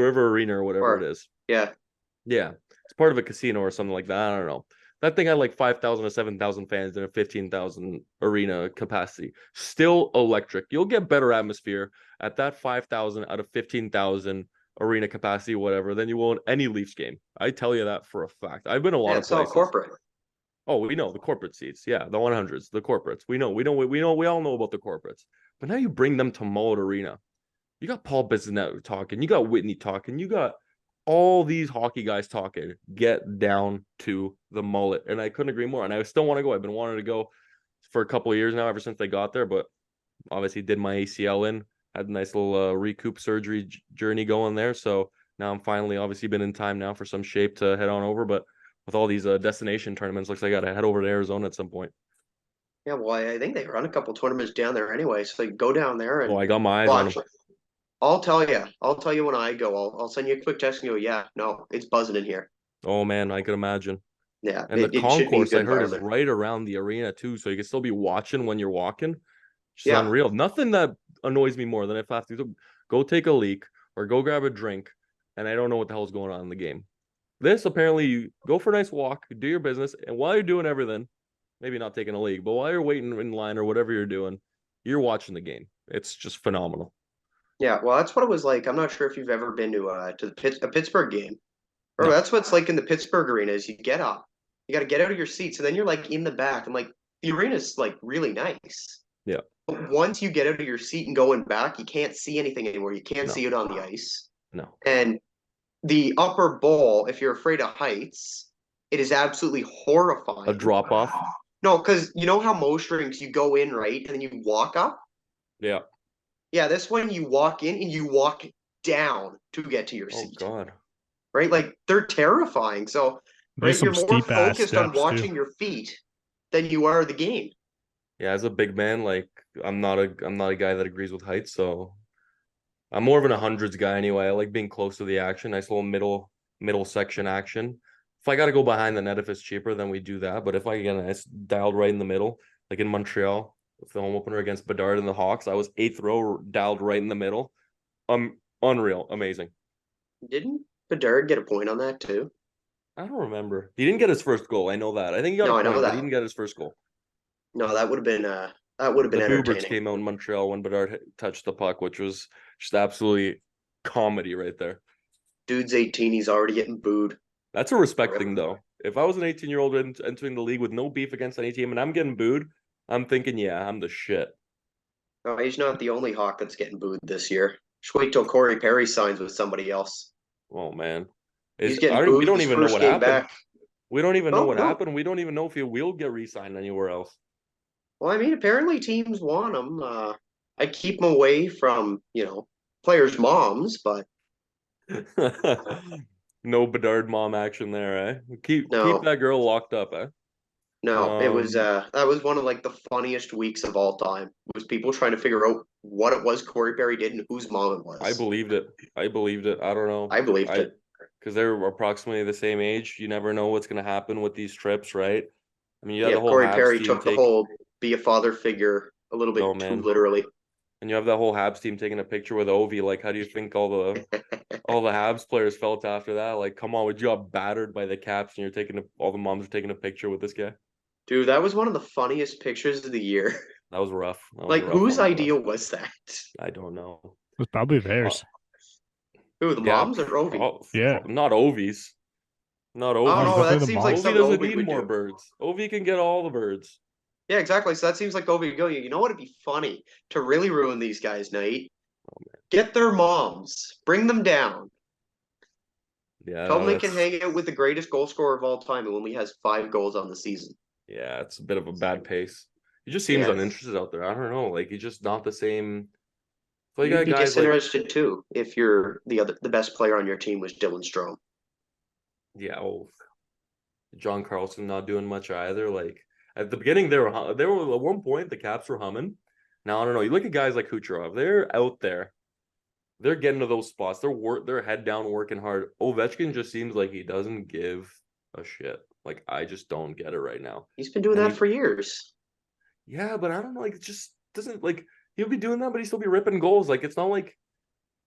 River Arena or whatever it or is. yeah, Yeah. It's part of a casino or something like that. I don't know. That thing had like 5,000 or 7,000 fans in a 15,000 arena capacity. Still electric. You'll get better atmosphere at that 5,000 out of 15,000 arena capacity, whatever, than you will in any Leafs game. I tell you that for a fact. I've been a lot yeah. of It's all places. corporate. Oh, we know the corporate seats. Yeah, the 100s, the corporates. We all know about the corporates. But now you bring them to Mullet Arena. You got Paul Bissonnette talking. You got Whitney talking. You got all these hockey guys talking. Get down to the Mullet. And I couldn't agree more. And I still want to go. I've been wanting to go for a couple of years now, ever since they got there. But obviously did my ACL in. Had a nice little recoup surgery journey going there. So now I'm finally obviously been in time now for some shape to head on over. But with all these destination tournaments, looks like I got to head over to Arizona at some point. Yeah, well, I think they run a couple tournaments down there anyway, so like, go down there Oh, and I got my eyes on watch them. I'll tell you. I'll tell you when I go. I'll send you a quick text and go, yeah, no, it's buzzing in here. Oh man, I can imagine. Yeah, And the it should be a concourse good I heard is environment. right around the arena too, so you can still be watching when you're walking. Which is Yeah, unreal. Nothing that annoys me more than if I have to go take a leak or go grab a drink and I don't know what the hell's going on in the game. This apparently you go for a nice walk, do your business, and while you're doing everything, maybe not taking a leak, but while you're waiting in line or whatever you're doing, you're watching the game. It's just phenomenal. yeah. Well, that's what it was like. I'm not sure if you've ever been to a Pittsburgh game. Or No. that's what's like in the Pittsburgh arena is you get up, you got to get out of your seats, and then you're like in the back, and like the arena's like really nice. Yeah. But once you get out of your seat and going back, you can't see anything anymore. You can't No. see it on the ice. No. And the upper bowl, if you're afraid of heights, it is absolutely horrifying. A drop off. No, because you know how most rinks you go in right and then you walk up. Yeah. Yeah, this one you walk in and you walk down to get to your Oh seat. God. Right, like they're terrifying. So right, There's you're some more steep ass focused on steps watching too. your feet than you are the game. Yeah, as a big man, like I'm not a guy that agrees with heights, so I'm more of an hundreds guy anyway. I like being close to the action, nice little middle section action. If I got to go behind the net if it's cheaper, then we do that. But if I get a nice dialed right in the middle, like in Montreal, with the home opener against Bedard and the Hawks, I was eighth row dialed right in the middle. Unreal, amazing. Didn't Bedard get a point on that too? I don't remember. He didn't get his first goal. I know that. I think he got No, a I know point, but he that. didn't get his first goal. No, that would have been The Booberts entertaining. came out in Montreal when Bedard touched the puck, which was just absolutely comedy right there. Dude's 18, he's already getting booed. That's a respect thing, though. If I was an 18-year-old entering the league with no beef against any team and I'm getting booed, I'm thinking, yeah, I'm the shit. No, he's not the only Hawk that's getting booed this year. Just wait till Corey Perry signs with somebody else. Oh man, He's is getting we booed don't his even know first what game happened. back. We don't even know Oh, what no. happened. We don't even know if he will get re-signed anywhere else. Well, I mean, apparently teams want him. I keep him away from, players' moms, but No Bedard mom action there, eh? Keep no, that girl locked up, eh? no. It was Um, that was one of like the funniest weeks of all time. Was people trying to figure out what it was Corey Perry did and whose mom it was. I believed it. I don't know. I believed it. Because they're approximately the same age. You never know what's going to happen with these trips, right? I mean, you have Yeah, the whole Corey Habs Perry team took the whole be a father figure a little bit Oh too man, literally. and you have that whole Habs team taking a picture with Ovi. Like, how do you think all the Habs players felt after that? Like, come on, would you got battered by the Caps and all the moms are taking a picture with this guy? Dude, that was one of the funniest pictures of the year. That was rough. That was Like, a rough whose one for idea us. was that? I don't know. It was probably Uh, theirs. Who, the yeah, moms or Ovi? Yeah. not Ovi's. Not Oh Oh, Ovi's. no, definitely that the seems like moms. Ovi something doesn't Ovi need would more do. birds. Ovi can get all the birds. Yeah, exactly. So that seems like Ovi would go, you know what would be funny to really ruin these guys' night? Get their moms, bring them down. Yeah, Tell them no, they can that's hang out with the greatest goal scorer of all time and only has 5 goals on the season. yeah, it's a bit of a bad pace. He just seems Yeah. uninterested out there. I don't know. Like he's just not the same. So you You'd got be guys like disinterested too if you're the best player on your team was Dylan Strome. yeah, John Carlson not doing much either. Like at the beginning, they were at one point the Caps were humming. Now I don't know. You look at guys like Kucherov; they're out there. They're getting to those spots. They're head down, working hard. Ovechkin just seems like he doesn't give a shit. Like I just don't get it right now. He's been doing And that for years. yeah, but I don't know. Like it just doesn't like he'll be doing that, but he still be ripping goals. Like it's not like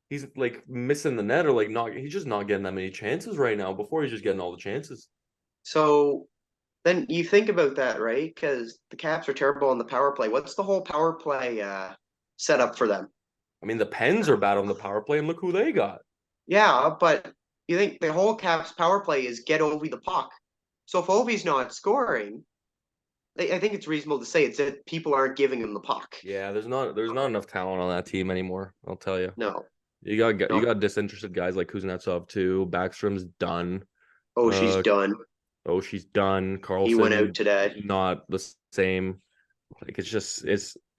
he's like missing the net or like not. He's just not getting that many chances right now. Before he's just getting all the chances. So then you think about that, right? Because the Caps are terrible on the power play. What's the whole power play setup for them? I mean, the Pens are bad on the power play, and look who they got. Yeah, but you think the whole Caps power play is get Ovi the puck. So if Ovi's not scoring, I think it's reasonable to say it's that people aren't giving him the puck. Yeah, there's not enough talent on that team anymore. I'll tell you. No. You got disinterested guys like Kuznetsov too. Backstrom's done. Oh, she's done. Oh, she's done. Carlson He went out today. Not the same. Like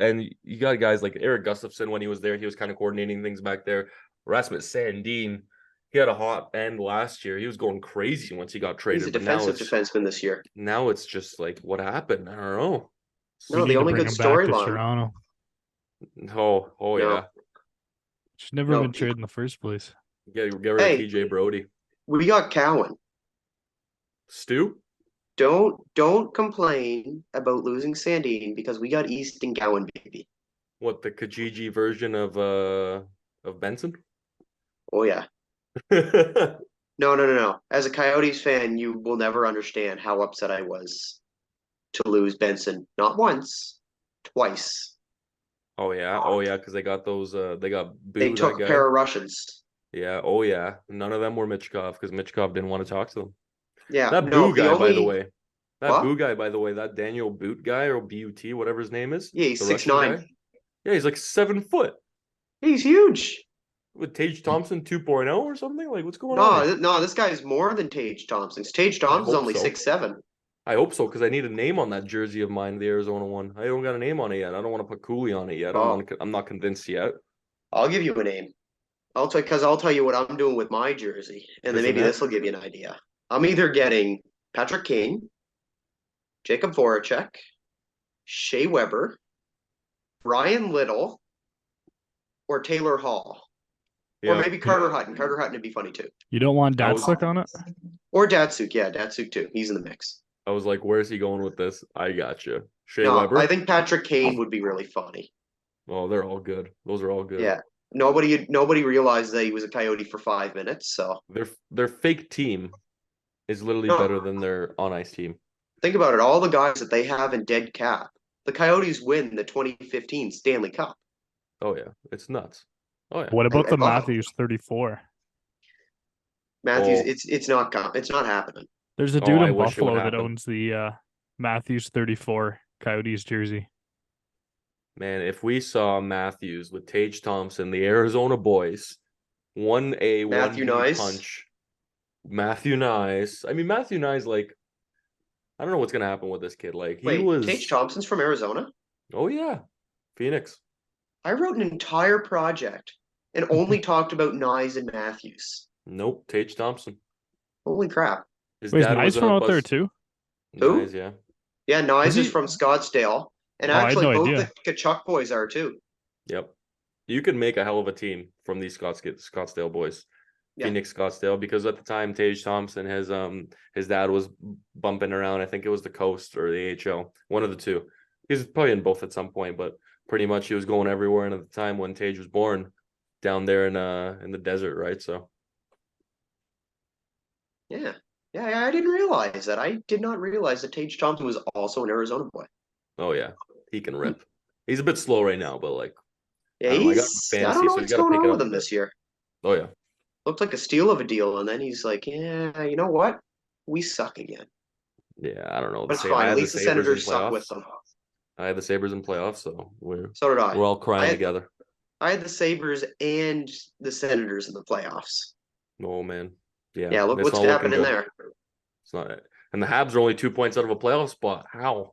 and you got guys like Eric Gustafson when he was there, he was kind of coordinating things back there. Rasmus Sandin, he had a hot end last year. He was going crazy once he got traded. He's a defensive defenseman this year. Now it's just like what happened? I don't know. No, the only good storyline. Toronto. Oh No. yeah. Should never No, been traded in the first place. Get rid of Hey. TJ Brody. we got Cowan. Stu? Don't complain about losing Sandine because we got Easton Cowan, baby. What, the Kijiji version of Benson? Oh yeah. Oh No. As a Coyotes fan, you will never understand how upset I was to lose Benson. Not once, twice. yeah, because they got those they got They Boo, took that a guy. pair of Russians. Yeah, oh yeah. None of them were Michkov because Michkov didn't want to talk to them. Yeah, That no, Boo the guy, by the only way. That what? Boo guy, by the way, that Daniel Boot guy or B-U-T, whatever his name is. Yeah, he's The 6'9". Russian guy. Yeah, he's like 7 foot. He's huge. With Tage Thompson 2.0 or something? Like, what's going on here? No, this guy is more than Tage Thompson. Tage I Thompson's hope only so. 6'7". I hope so, because I need a name on that jersey of mine, the Arizona one. I don't got a name on it yet. I don't want to put Cooley on it yet. Oh. I'm not convinced yet. I'll give you a name. I'll tell you what I'm doing with my jersey, and then Isn't maybe it? this will give you an idea. I'm either getting Patrick Kane, Jacob Voracek, Shea Weber, Ryan Little, or Taylor Hall. Or Yeah. maybe Carter Hutton. Carter Hutton would be funny too. You don't want I was- Datsuk on it? Or Datsuk. Yeah, Datsuk too. He's in the mix. I was like, where's he going with this? I got you. Shea No, Weber? I think Patrick Kane would be really funny. Oh, they're all good. Those are all good. Yeah. Nobody realized that he was a Coyote for 5 minutes. So Their fake team is literally No. better than their on-ice team. think about it. All the guys that they have in dead cap. The Coyotes win the 2015 Stanley Cup. Oh yeah, it's nuts. Oh yeah. What about I the love it. Matthews 34? Matthews, Oh. it's not happening. There's a Oh, dude I in wish it would Buffalo that happen. owns the Matthews 34 Coyotes jersey. Man, if we saw Matthews with Tage Thompson, the Arizona boys, 1A, Matthew 1B Nyes. punch. Matthew Nyes. I mean, Matthew Nyes, like, I don't know what's gonna happen with this kid. Like, he Wait, was. Tage Thompson's from Arizona? Oh yeah, Phoenix. I wrote an entire project and only talked about Nyes and Matthews. Nope, Tage Thompson. Holy crap. His Wait, is dad Nice was from a out there bus. too? Who? Nyes, yeah. Yeah, Nyes Was is he- from Scottsdale. And Oh, I had actually, no both idea. the Kachuk boys are too. Yep. You can make a hell of a team from these Scottsdale boys. Yeah. Phoenix Scottsdale, because at the time Tage Thompson his dad was bumping around. I think it was the Coast or the AHL, one of the two. He was probably in both at some point, but pretty much he was going everywhere. And at the time when Tage was born, down there in the desert, right? So Yeah. Yeah, I didn't realize that. I did not realize that Tage Thompson was also an Arizona boy. oh yeah, he can rip. He's a bit slow right now, but like Yeah, I don't know, I got I fantasy, don't know so you what's gotta going pick it on up with a him bit. this year. Oh yeah. Looked like a steal of a deal, and then he's like, yeah, you know what? We suck again. Yeah, I don't know. But it's I fine. had At least the Sabres in Senators suck playoffs. with them. I had the Sabres in playoffs, so So did I. we're all crying I had- together. I had the Sabres and the Senators in the playoffs. Oh man. Yeah. Yeah, look it's what's not looking happening good. there. It's not. And the Habs are only 2 points out of a playoff spot. How?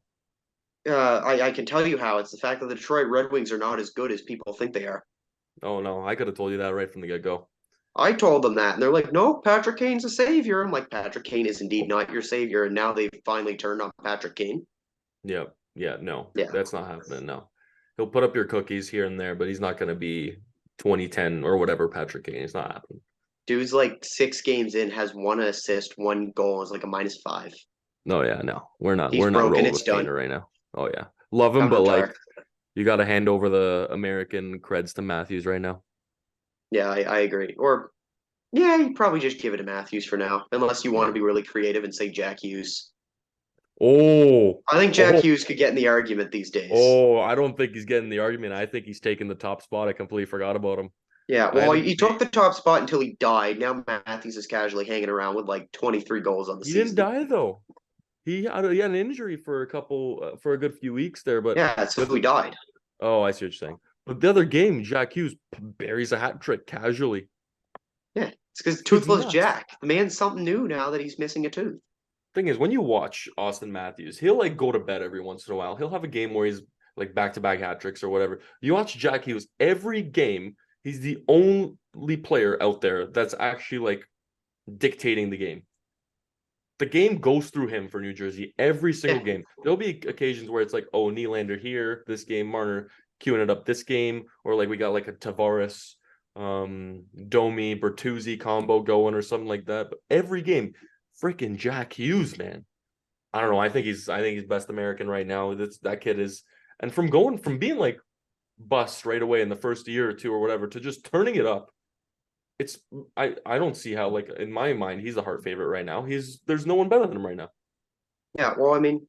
I can tell you how. It's the fact that the Detroit Red Wings are not as good as people think they are. Oh no, I could have told you that right from the get-go. I told them that, and they're like, no, Patrick Kane's a savior. I'm like, Patrick Kane is indeed not your savior, and now they've finally turned on Patrick Kane. Yeah. Yeah, no. Yeah. That's not happening. No. He'll put up your cookies here and there, but he's not gonna be 2010 or whatever Patrick Kane. It's not happening. Dude's like 6 games in, has 1 assist, 1 goal, is like a -5. No, yeah, no. We're not He's we're not broken, rolling it's with done. Kane right now. Oh yeah. Love him, Down but on like Tark. you gotta hand over the American creds to Matthews right now. Yeah, I agree. Or, yeah, you probably just give it to Matthews for now, unless you want to be really creative and say Jack Hughes. Oh, I think Jack Oh. Hughes could get in the argument these days. I don't think he's getting the argument. I think he's taking the top spot. I completely forgot about him. Yeah, I well, haven't he took the top spot until he died. Now Matthews is casually hanging around with like 23 goals on the He season. didn't die though. He had an injury for a good few weeks there, but Yeah, so he died. oh, I see what you're saying. But the other game, Jack Hughes buries a hat trick casually. Yeah, it's because Kid's Toothless nuts. Jack. The man's something new now that he's missing a tooth. Thing is, when you watch Austin Matthews, he'll like go to bed every once in a while. He'll have a game where he's like back-to-back hat tricks or whatever. You watch Jack Hughes every game. He's the only player out there that's actually like dictating the game. The game goes through him for New Jersey every single game. There'll be occasions where it's like, oh, Nylander here, this game, Marner queuing it up this game, or like we got like a Tavares Domi Bertuzzi combo going or something like that. But every game, freaking Jack Hughes, man. I don't know. I think he's best American right now. That kid is, and from being like bust right away in the first year or two or whatever to just turning it up. It's I don't see how, like, in my mind he's a heart favorite right now. There's no one better than him right now. Yeah, well, I mean,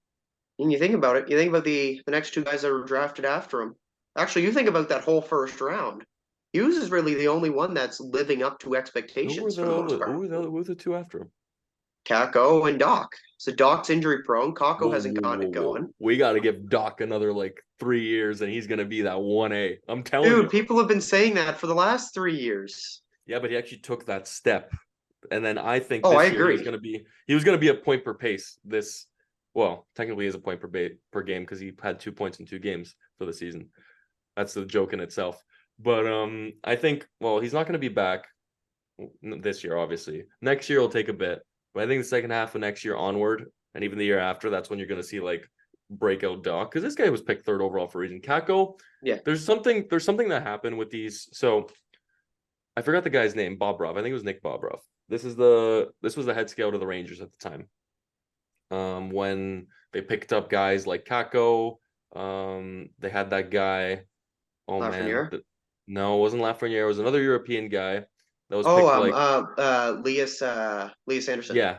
when you think about it, you think about the next two guys that were drafted after him. Actually, you think about that whole first round. Hughes is really the only one that's living up to expectations for the most part. Who were the two after him? Kako and Doc. So Doc's injury prone. Kako hasn't gotten it Whoa. going. We got to give Doc another like 3 years, and he's gonna be that 1A. I'm telling you. Dude, people have been saying that for the last 3 years. Yeah, but he actually took that step, and then I think Oh, this I year agree. he was gonna be a point per pace. Well, technically is a point per game because he had 2 points in 2 games for the season. That's the joke in itself. But I think, well, he's not going to be back this year, obviously. Next year will take a bit, but I think the second half of next year onward, and even the year after, that's when you're going to see like breakout Doc, because this guy was picked 3rd overall for a reason. Kako, Yeah. There's something that happened with these. So I forgot the guy's name, Bobrov. I think it was Nick Bobrov. This was the head scout of the Rangers at the time. When they picked up guys like Kako, they had that guy. Oh Lafreniere? man, no, it wasn't Lafreniere. It was another European guy that was picked Lias Anderson. Yeah,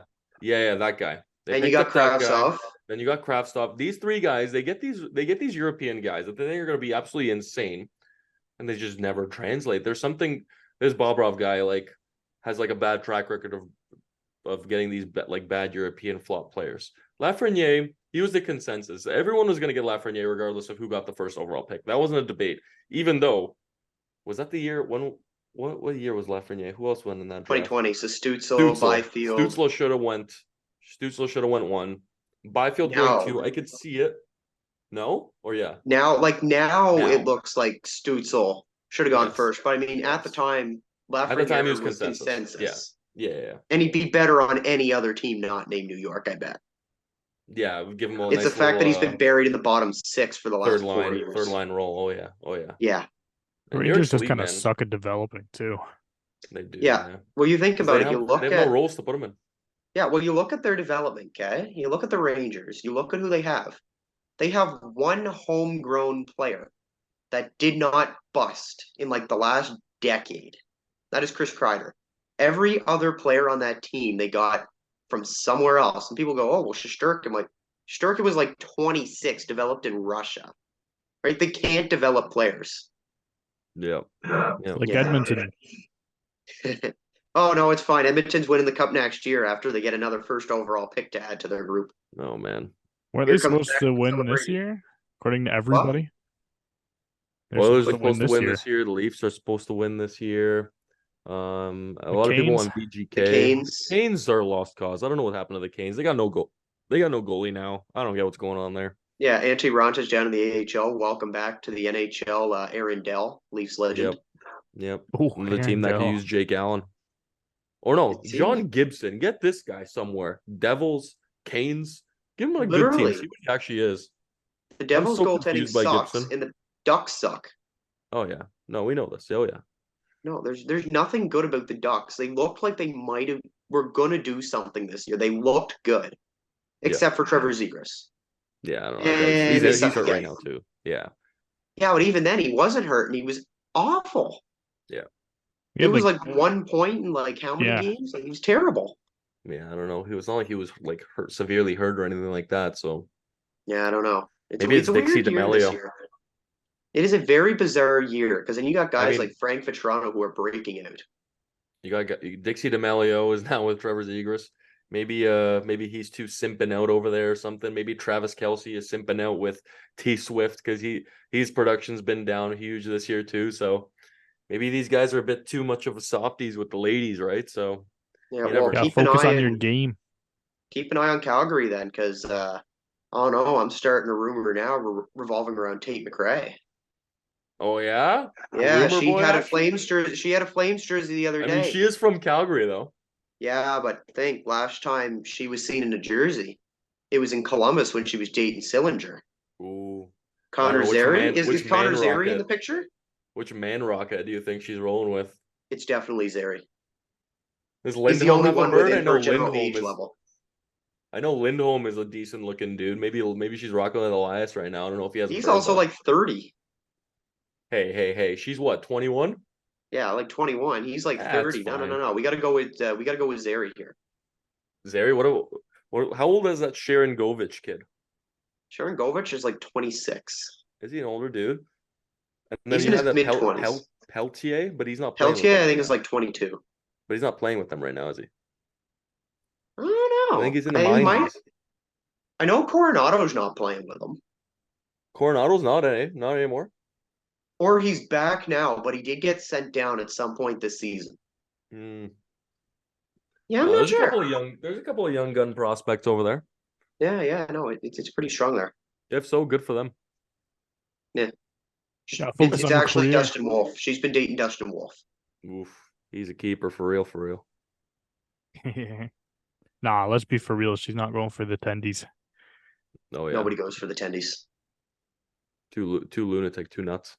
that guy. They and you picked got up that guy. Kravtsov. Then you got Kravtsov. These 3 guys, they get these European guys that they think are going to be absolutely insane, and they just never translate. This Bobrov guy like has like a bad track record of getting these like bad European flop players. Lafreniere, he was the consensus. Everyone was going to get Lafreniere regardless of who got the 1st overall pick. That wasn't a debate. Even though, was that the year when? What year was Lafreniere? Who else went in that draft? 2020. So Stützle, Byfield. Stützle should have went 1. Byfield going 2. I could see it. No? Or yeah. Now it looks like Stützle should have gone first. But I mean, at the time, Lafreniere he was consensus. Yeah. And he'd be better on any other team not named New York, I bet. Yeah, give him It's the fact that he's been buried in the bottom 6 for the last 4 years. Third line role. Oh yeah. Yeah. Rangers just kind of suck at developing too. They do. Yeah. Well, you think about it. You look they have no roles to put them in. Yeah. Well, you look at their development. Okay. You look at the Rangers. You look at who they have. They have one homegrown player that did not bust in like the last decade. That is Chris Kreider. Every other player on that team they got from somewhere else. And people go, oh, well, Shesterkin. Like, Shesterkin was like 26, developed in Russia. Right? They can't develop players. Yeah. Like Edmonton. Oh, no, it's fine. Edmonton's winning the cup next year after they get another 1st overall pick to add to their group. Oh, man. Were they supposed to win this year, according to everybody? Oilers are supposed to win this year. The Leafs are supposed to win this year. A lot of people on BGK. The Canes are a lost cause. I don't know what happened to the Canes. They got no goal. They got no goalie now. I don't get what's going on there. Yeah, Antti Ranta's down in the AHL. Welcome back to the NHL, Aaron Dell, Leafs legend. Yep. The team that can use Jake Allen. Or no, John Gibson. Get this guy somewhere. Devils, Canes. Give him a good team. See what he actually is. The Devils' goaltending sucks, and the Ducks suck. Oh yeah, no, we know this. Oh yeah. No, there's nothing good about the Ducks. They looked like they were gonna do something this year. They looked good, except for Trevor Zegras. Yeah, I don't know. He's hurt right now too. Yeah. Yeah, but even then he wasn't hurt, and he was awful. Yeah. It was like 1 point in like how many games? Like, he was terrible. Yeah, I don't know. He was not like he was like severely hurt or anything like that. So yeah, I don't know. Maybe it's Dixie DeMelio. It is a very bizarre year because then you got guys like Frank Vetrano who are breaking out. You got Dixie DeMelio is now with Trevor Zegras. Maybe he's too simping out over there or something. Maybe Travis Kelce is simping out with T Swift because his production's been down huge this year too. So maybe these guys are a bit too much of a softies with the ladies, right? So yeah, well, focus on your game. Keep an eye on Calgary then, because oh no, I'm starting a rumor now revolving around Tate McRae. Oh yeah, yeah. She had a Flames jersey. She had a Flames jersey the other day. I mean, she is from Calgary though. Yeah, but think last time she was seen in a jersey, it was in Columbus when she was dating Sillinger. Ooh. Connor Zary is Connor Zary in the picture? Which man rocket do you think she's rolling with? It's definitely Zeri. Does He's the Lindholm only have a one bird? within her general age level. I know Lindholm is a decent looking dude. Maybe she's rocking with Elias right now. I don't know if he has a He's bird also though. like 30. Hey. She's what, 21? Yeah, like 21. He's like That's 30. fine. No. We gotta go with Zeri here. Zeri, how old is that Sharon Govich kid? Sharon Govich is like 26. Is he an older dude? And then He's you in had his that mid 20s. Peltier, but he's not playing with Peltier, them I right think, is now. like 22. But he's not playing with them right now, is he? I don't I think know. he's in the He might. minors. I know Coronado's not playing with him. Coronado's not anymore. Or he's back now, but he did get sent down at some point this season. Hmm. Yeah, I'm No, not sure. there's a couple of young gun prospects over there. Yeah, no, it's pretty strong there. If so, good for them. Yeah. Yeah, It's, focus it's on her actually career. Dustin Wolf. She's been dating Dustin Wolf. Oof. He's a keeper for real, for real. Nah, let's be for real. She's not going for the tendies. Oh yeah. Nobody goes for the tendies. Too lunatic, too nuts.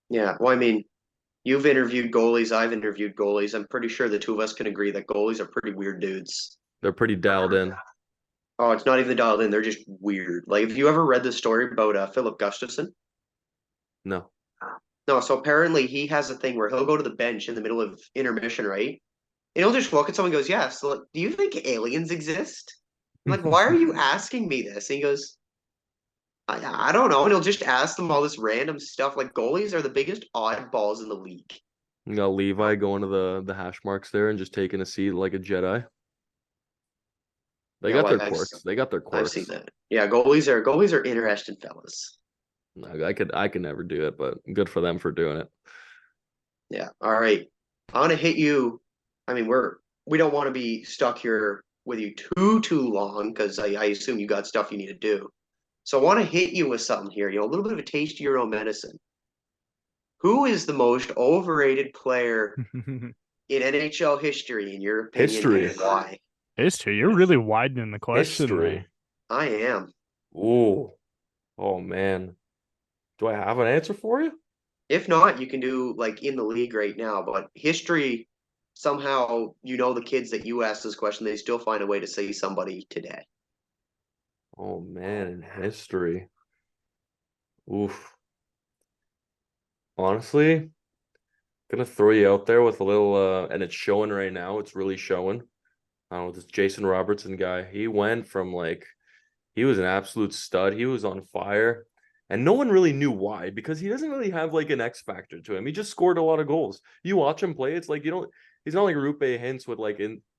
Yeah, well, I mean, you've interviewed goalies, I've interviewed goalies. I'm pretty sure the two of us can agree that goalies are pretty weird dudes. They're pretty dialed in. Oh, it's not even dialed in. They're just weird. Like, have you ever read the story about Philip Gustafson? No. No, so apparently he has a thing where he'll go to the bench in the middle of intermission, right? And he'll just look at someone and goes, yeah, so like, do you think aliens exist? I'm like, why are you asking me this? And he goes, I don't know. And he'll just ask them all this random stuff. Like, goalies are the biggest oddballs in the league. You got Levi going to the hash marks there and just taking a seat like a Jedi. They Yeah, got well, their quirks. They got their I've quirks. seen that. Yeah, goalies are interesting fellas. I could never do it, but good for them for doing it. Yeah. All right. I want to hit you. I mean, we don't want to be stuck here with you too long because I assume you got stuff you need to do. So I want to hit you with something here. A little bit of a taste of your own medicine. Who is the most overrated player in NHL history, in your opinion, History. and why? History. You're really widening the question. History. I am. Ooh. Oh man. Do I have an answer for you? If not, you can do like in the league right now. But history, somehow, the kids that you asked this question, they still find a way to say somebody today. Oh man, in history. Oof. Honestly, gonna throw you out there with a little and it's showing right now. It's really showing. I don't know, this Jason Robertson guy. He went from he was an absolute stud. He was on fire. And no one really knew why because he doesn't really have like an X factor to him. He just scored a lot of goals. You watch him play, it's like he's not like Rupe Hintz with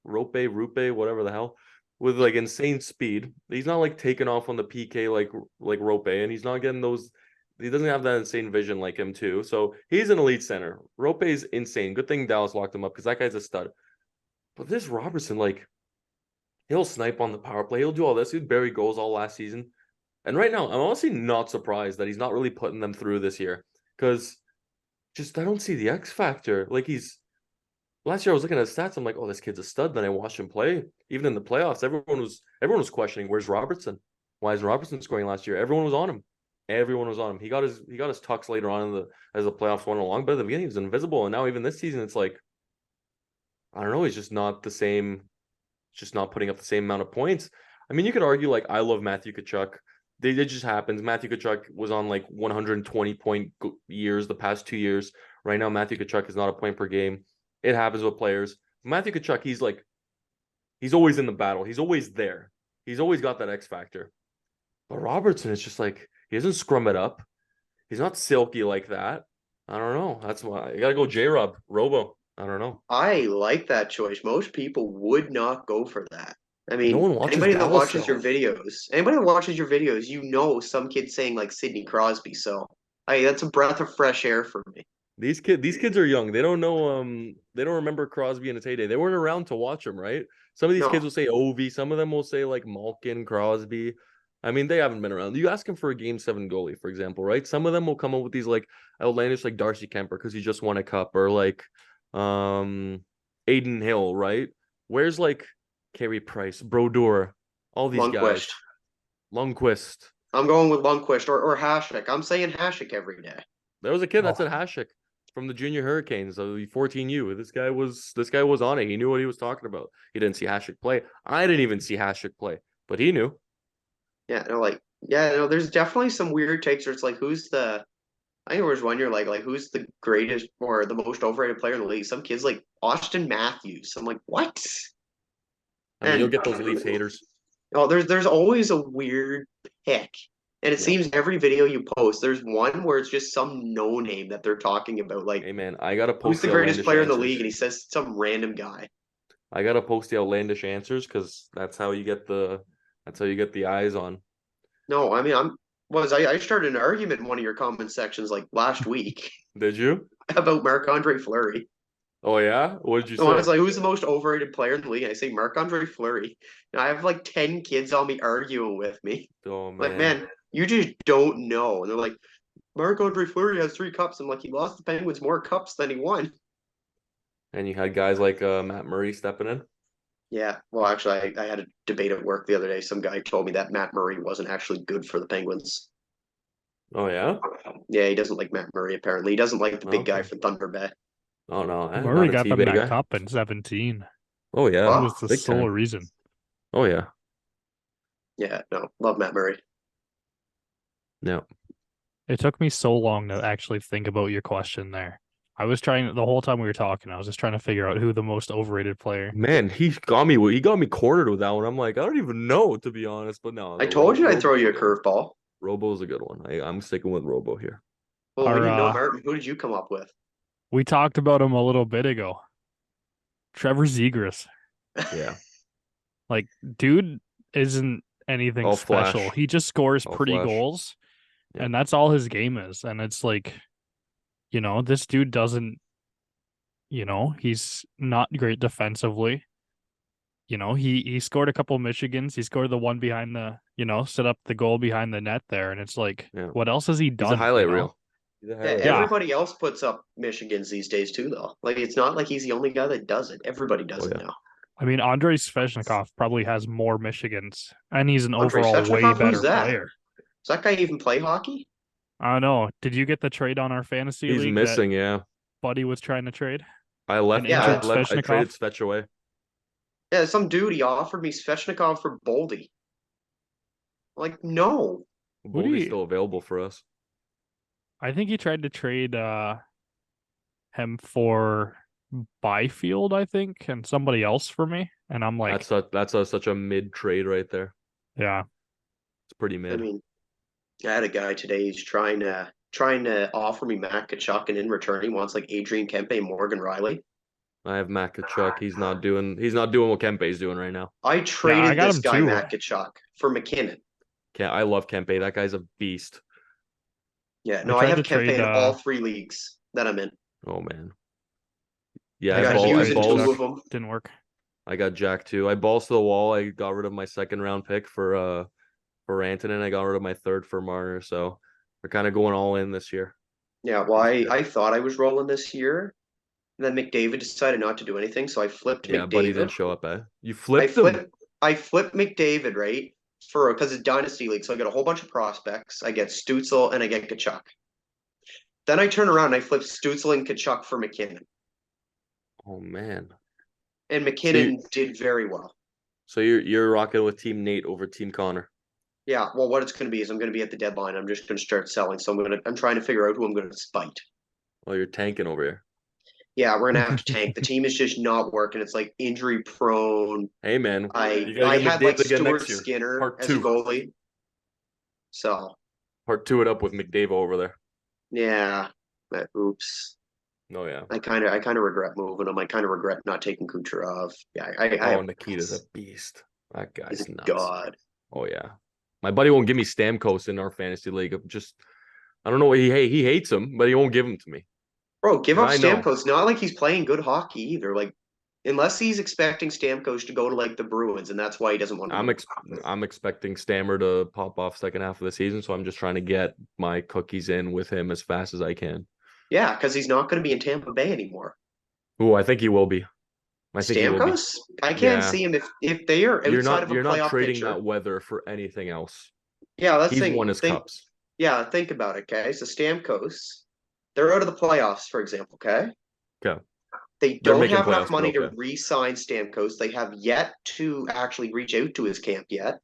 Rupe, whatever the hell, with like insane speed. He's not like taking off on the PK like Rope, and he's not getting those. He doesn't have that insane vision like him too. So he's an elite center. Rope is insane. Good thing Dallas locked him up because that guy's a stud. But this Robertson, he'll snipe on the power play. He'll do all this. He'd bury goals all last season. And right now, I'm honestly not surprised that he's not really putting them through this year because just I don't see the X factor. Last year I was looking at his stats. I'm like, oh, this kid's a stud. Then I watched him play. Even in the playoffs, everyone was questioning, where's Robertson? Why is Robertson scoring last year? Everyone was on him. Everyone was on him. He got his tucks later on as the playoffs went along, but at the beginning he was invisible. And now even this season, it's like I don't know. He's just not the same. Just not putting up the same amount of points. I mean, you could argue I love Matthew Tkachuk. It just happens. Matthew Tkachuk was on 120 point years the past 2 years. Right now, Matthew Tkachuk is not a point per game. It happens with players. Matthew Tkachuk, he's always in the battle. He's always there. He's always got that X factor. But Robertson is just he doesn't scrum it up. He's not silky like that. I don't know. That's why you gotta go J-Rob, Robo. I don't know. I like that choice. Most people would not go for that. I No mean, one watches anybody that Dallas watches though. your videos, some kid saying like Sidney Crosby. So, that's a breath of fresh air for me. These kids are young. They don't know they don't remember Crosby in his heyday. They weren't around to watch him, right? Some of these kids No, will say Ovi, some of them will say Malkin, Crosby. I mean, they haven't been around. You ask him for a game 7 goalie, for example, right? Some of them will come up with these outlandish Darcy Kemper because he just won a cup, or Aiden Hill, right? Where's Carey Price, Brodeur, all these guys. Lundqvist. Lundqvist. I'm going with Lundqvist or Hasek. I'm saying Hasek every day. There was a kid that Oh. said Hasek. from the Junior Hurricanes, the 14U. This guy was on it. He knew what he was talking about. He didn't see Hasek play. I didn't even see Hasek play, but he knew. Yeah, no, there's definitely some weird takes where it's like, I think there was one year like who's the greatest or the most overrated player in the league? Some kids like Austin Matthews. I'm like, what? I mean, you'll And get those Leafs haters. oh, there's always a weird pick. And it Yep. seems every video you post, there's one where it's just some no name that they're talking about. Like, Hey man, I gotta who's post the the greatest outlandish player in the answers. league? And he says some random guy. I gotta post the outlandish answers because that's how you get the eyes on. No, I mean I started an argument in one of your comment sections like last week Did you? about Marc-Andre Fleury. Oh yeah? What did you No, say? it's like, who's the most overrated player in the league? And I say Marc-Andre Fleury. And I have like 10 kids on me arguing with me. Oh Like, man. man, you just don't know. And they're like, Marc-Andre Fleury has 3 cups. I'm like, he lost the Penguins more cups than he won. And you had guys like Matt Murray stepping in. Yeah, well, actually, I had a debate at work the other day. Some guy told me that Matt Murray wasn't actually good for the Penguins. Oh yeah? Yeah, he doesn't like Matt Murray, apparently. He doesn't like the big guy Okay. for Thunder Bay. Oh no, Murray not a got them T-Bay that guy. cup in 17. Oh yeah. Wow. That was the Big sole time. reason. Oh yeah. Yeah, no, love Matt Murray. No. It took me so long to actually think about your question there. I was trying the whole time we were talking, I was just trying to figure out who the most overrated player. Man, he got me cornered with that one. I'm like, I don't even know, to be honest. But no, I told you I'd throw you a curveball. Robo's a good one. I'm sticking with Robo here. Well, we Our, didn't know, Martin. Who did you come up with? We talked about him a little bit ago. Trevor Zegras. Yeah. Like, dude isn't anything All special. flash. He just scores All pretty flash. goals, Yeah. and that's all his game is. And it's like, this dude doesn't, he's not great defensively. He scored a couple Michigans. He scored the one behind the, set up the goal behind the net there. And it's like, Yeah. what else has he done? He's a highlight you know? reel. He's a Yeah, highlight reel. Yeah. everybody else puts up Michigans these days too, though. Like, it's not like he's the only guy that does it. Everybody does it yeah. now. I mean, Andrei Svechnikov probably has more Michigans, and he's an Andrei overall way Svechnikov, better who's that? player. Does that guy even play hockey? I don't know. Did you get the trade on our fantasy He's league missing, that yeah. Buddy was trying to trade? I left. Yeah. I Injured traded Svechnikov? Svech away. Yeah, some dude, he offered me Svechnikov for Boldy. Like, no. Who do Boldy's you- still available for us. I think he tried to trade him for Byfield, I think, and somebody else for me. And I'm like, That's such a mid trade right there. yeah, It's pretty I mid. mean, I had a guy today, he's trying to offer me Matt Kachuk, and in return, he wants like Adrian Kempe and Morgan Riley. I have Matt Kachuk. He's not doing what Kempe's doing right now. I traded got this him guy, too. Matt Kachuk, for McKinnon. I love Kempe. That guy's a beast. Yeah, no, I I tried have to Kempe trade, in all 3 leagues that I'm in. Oh man. I Yeah, I got tried to Hughes trade in 2 Kachuk. of them. Didn't work. I got Jack too. I balls to the wall. I got rid of my second round pick for Rantanen. I got rid of my third for Marner. So we're kind of going all in this year. Yeah, well, I thought I was rolling this year. And then McDavid decided not to do anything, so I flipped Yeah, but he McDavid. didn't show up, eh? You I flipped him. flipped McDavid, right? Because it's Dynasty League, so I get a whole bunch of prospects. I get Stützle and I get Kachuk. Then I turn around and I flip Stützle and Kachuk for McKinnon. Oh man. And McKinnon did very well. So you're rocking with Team Nate over Team Connor. Yeah, well, what it's going to be is I'm going to be at the deadline. I'm just going to start selling. So I'm trying to figure out who I'm going to spite. Oh, you're tanking over here. Yeah, we're going to have to tank. The team is just not working. It's like injury prone. Hey man, you I gotta get had McDavid like again Stuart next year. Skinner Part as a 2. goalie. So, Part 2 it up with McDavid over there. yeah, oops. Oh yeah. I kind of regret moving him. I kind of regret not taking Kucherov. Yeah, I Nikita's a beast. That guy's he's a nuts. god. Oh yeah. My buddy won't give me Stamkos in our fantasy league. I don't know what he hates him, but he won't give him to me. Bro, give up I know. Stamkos. Not like he's playing good hockey either. Like, unless he's expecting Stamkos to go to like the Bruins, and that's why he doesn't want to. I'm expecting Stammer to pop off second half of the season, so I'm just trying to get my cookies in with him as fast as I can. Yeah, because he's not going to be in Tampa Bay anymore. Oh, I think he will be. I think he will be. Stamkos? I can't Yeah. see him if they are outside of a You're playoff not trading picture. that weather for anything else. Yeah, let's He's think. won his cups. Yeah, think about it, okay? So Stamkos They're out of the playoffs, for example, okay? Okay. They They're don't making have enough playoffs, but money to okay. re-sign Stamkos. They have yet to actually reach out to his camp yet.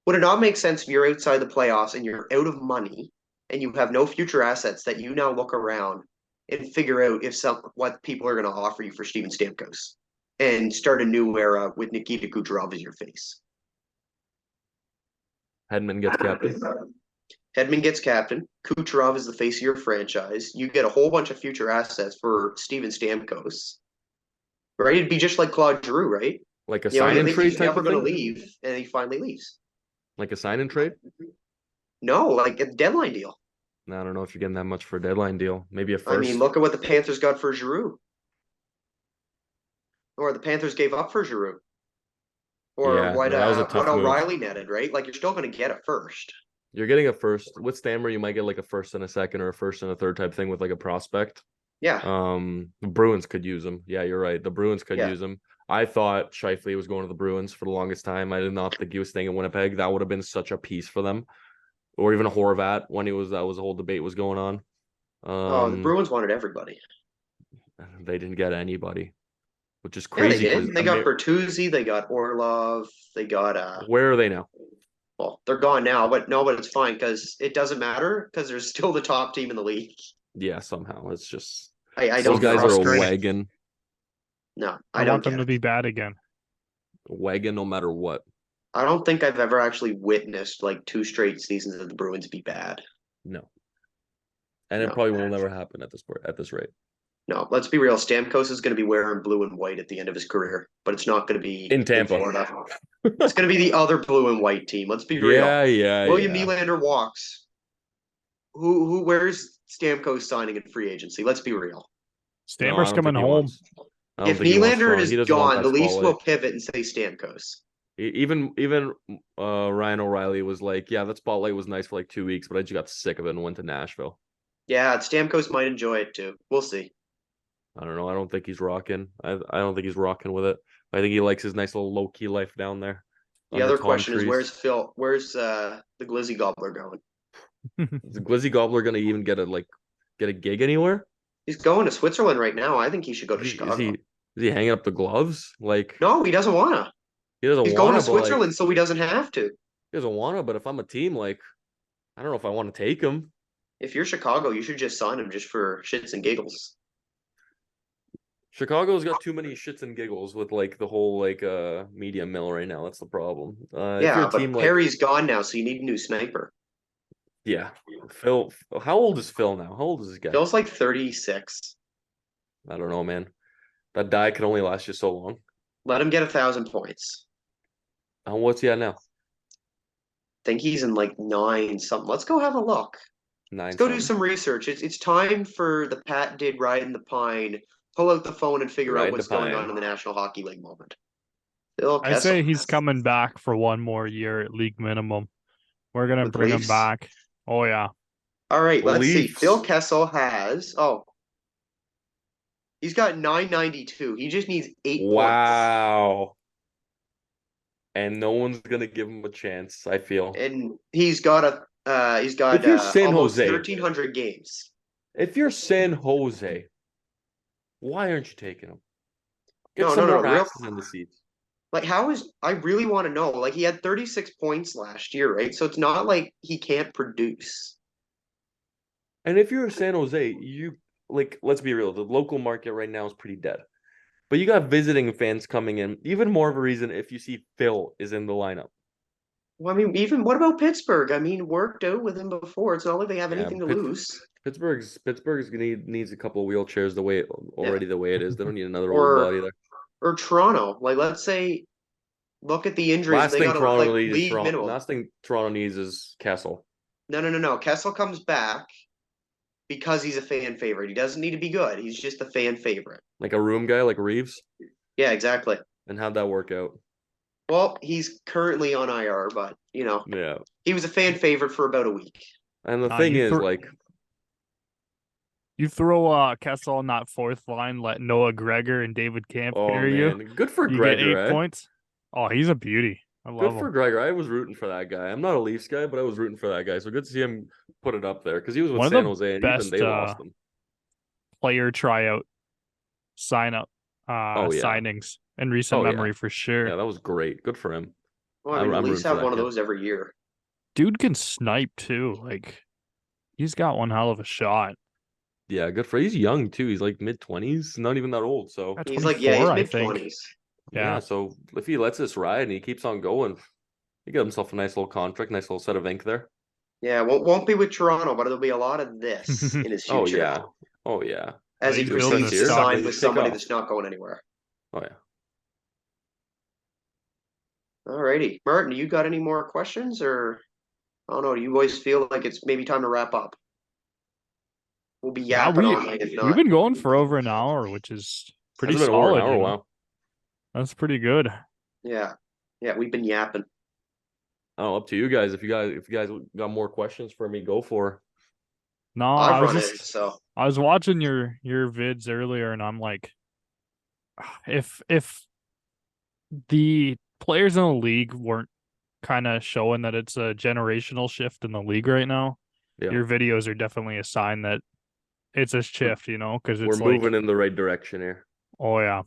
Would it not make sense if you're outside the playoffs and you're out of money and you have no future assets that you now look around and figure out what people are going to offer you for Steven Stamkos and start a new era with Nikita Kucherov as your face? Hedman gets captain. Hedman gets captain. Kucherov is the face of your franchise. You get a whole bunch of future assets for Steven Stamkos. Right? It'd be just like Claude Giroux, right? Like a You sign and think trade he's type never of going to thing? leave, and he finally leaves. Like a sign and trade? No, like a deadline deal. No, I don't know if you're getting that much for a deadline deal. Maybe a I mean, first. look at what the Panthers got for Giroux, or the Panthers gave up for Giroux, or Yeah, no, that was a what tough move. O'Reilly netted, right? Like you're still going to get a first. You're getting a first. With Stammer, you might get like a first and a second or a first and a third type thing with like a prospect. Yeah, The Bruins could use him. Yeah, you're right. The Bruins could yeah. use him. I thought Scheifele was going to the Bruins for the longest time. I did not think he was staying in Winnipeg. That would have been such a piece for them. Or even a Horvat when that was the whole debate was going on. Oh, the Bruins wanted everybody. They didn't get anybody, which is Yeah, they crazy because did. They got Bertuzzi, they got Orlov, they got where are they now? well, they're gone now, but it's fine because it doesn't matter because they're still the top team in the league. Yeah, somehow it's just I those don't guys are a frustrating. wagon, No, I don't want them get to it. be bad again. no matter what. I don't think I've ever actually witnessed like 2 straight seasons of the Bruins be bad. No, and it No. probably will never happen at this rate. No, let's be real. Stamkos is going to be wearing blue and white at the end of his career, but it's not going to be In Tampa. Florida. It's going to be the other blue and white team. Let's be real. Yeah. William Nylander walks. Where's Stamkos signing in free agency? Let's be real. Stammer's coming home. I don't If think he wants Nylander he is doesn't want gone, that the Leafs spotlight. will pivot and say Stamkos. Even Ryan O'Reilly was like, yeah, that spotlight was nice for like 2 weeks, but I just got sick of it and went to Nashville. Yeah, Stamkos might enjoy it too. We'll see. I don't know. I don't think he's rocking. I don't think he's rocking with it. I think he likes his nice little low key life down there. The other question is, where's Phil? Where's the Glizzy Gobbler going? Is the Glizzy Gobbler gonna even get a gig anywhere? He's going to Switzerland right now. I think he should go to Chicago. Is he hanging up the gloves? Like No, he doesn't want to. he doesn't He's want going to to, but Switzerland, so he doesn't have to. he doesn't want to. But if I'm a team, like I don't know if I want to take him. If you're Chicago, you should just sign him just for shits and giggles. Chicago's got too many shits and giggles with like the whole like media mill right now. That's the problem. If Yeah, you're a but team like Perry's gone now, so you need a new sniper. yeah, Phil. How old is Phil now? How old is this guy? Phil's like 36. I don't know, man. That die can only last you so long. Let him get 1,000 points. What's he at now? Think he's in like 9 something. Let's go have a look. 9 Let's go do something. some research. It's time for the Pat did Ridin the Pine. Pull out the phone and figure out Ride what's the going pine. on in the National Hockey League moment. Phil I Kessel. say he's coming back for one more year at league minimum. We're gonna With bring him Leafs? back. Oh yeah. All right, let's see. Leafs. Phil Kessel has he's got 992. He just needs 8 points. Wow. And no one's gonna give him a chance. I feel. And he's got If you're San almost Jose. 1,300 games. If you're San Jose, why aren't you taking him? Get No, some no, more no, real- asses in the seats. Like, I really want to know. Like, he had 36 points last year, right? So it's not like he can't produce. And if you're San Jose, you like let's be real, the local market right now is pretty dead. But you got visiting fans coming in. Even more of a reason if you see Phil is in the lineup. Well, I mean, even what about Pittsburgh? I mean, worked out with him before. It's not like they have Yeah, anything to lose. Pittsburgh's needs a couple of wheelchairs the way it is. They don't need another Or- old body there. Or Toronto. Like, let's say, look at the injuries. Last They thing got Toronto like needs is league minimum. Last thing Toronto needs is Kessel. No. Kessel comes back because he's a fan favorite. He doesn't need to be good. He's just a fan favorite. Like a room guy like Reeves. Yeah, exactly. And how'd that work out? Well, he's currently on IR, but Yeah. he was a fan favorite for about a week. And the thing is, like You throw Kessel on that fourth line, let Noah Gregor and David Camp oh carry man, you. good for You Gregor, get 8 points. Oh, he's a beauty. I love Good for him. Gregor. I was rooting for that guy. I'm not a Leafs guy, but I was rooting for that guy. So good to see him put it up there because he was with One of San the Jose and best, even they lost him. player tryout Oh yeah. signings in recent Oh yeah. memory for sure. Yeah, that was great. Good for him. Well, I mean, at I'm least rooting for have that one of kid. those every year. Dude can snipe too. Like he's got one hell of a shot. Yeah, good for. He's young too. He's like mid-20s, not even that old. So At He's like, yeah, 24, he's I mid think. 20s. yeah. Yeah. So if he lets this ride and he keeps on going, he got himself a nice little contract, nice little set of ink there. Yeah, won't be with Toronto, but it'll be a lot of this in his Oh future yeah. Oh yeah. as he He's Dude, building proceeds a to here, stock. sign ready with to take somebody off. that's not going anywhere. Oh yeah. Alrighty. Martin, you got any more questions or I don't know, do you boys feel like it's maybe time to wrap up? We'll be Yeah, yapping on if we've not. been going for over an hour, which is pretty Has it been over an solid, hour? you know. Wow. That's pretty good. Yeah. Yeah, we've been yapping. Oh, up to you guys. If you guys got more questions for me, go for. No, I've run it, so I was watching your vids earlier and I'm like, if the players in the league weren't kind of showing that it's a generational shift in the league right now, Yeah. your videos are definitely a sign that it's a shift, you know, because We're it's like, moving in the right direction here. oh yeah.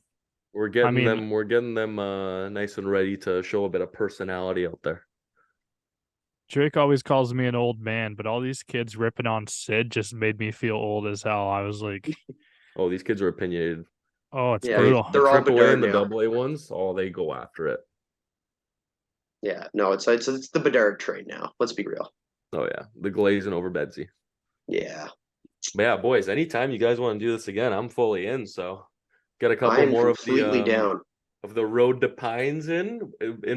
We're I getting mean, them. We're getting them nice and ready to show a bit of personality out there. Drake always calls me an old man, but all these kids ripping on Sid just made me feel old as hell. I was like, Oh, these kids are opinionated. oh, it's yeah, brutal. The they're all triple A Bedard and the now. double A ones, oh, they go after it. Yeah, no, it's the Bedard trade now. Let's be real. Oh yeah, the glazing over Bedsy. Yeah. But yeah, boys, anytime you guys want to do this again, I'm fully in. So get a I couple am more completely down. of the road to Pines in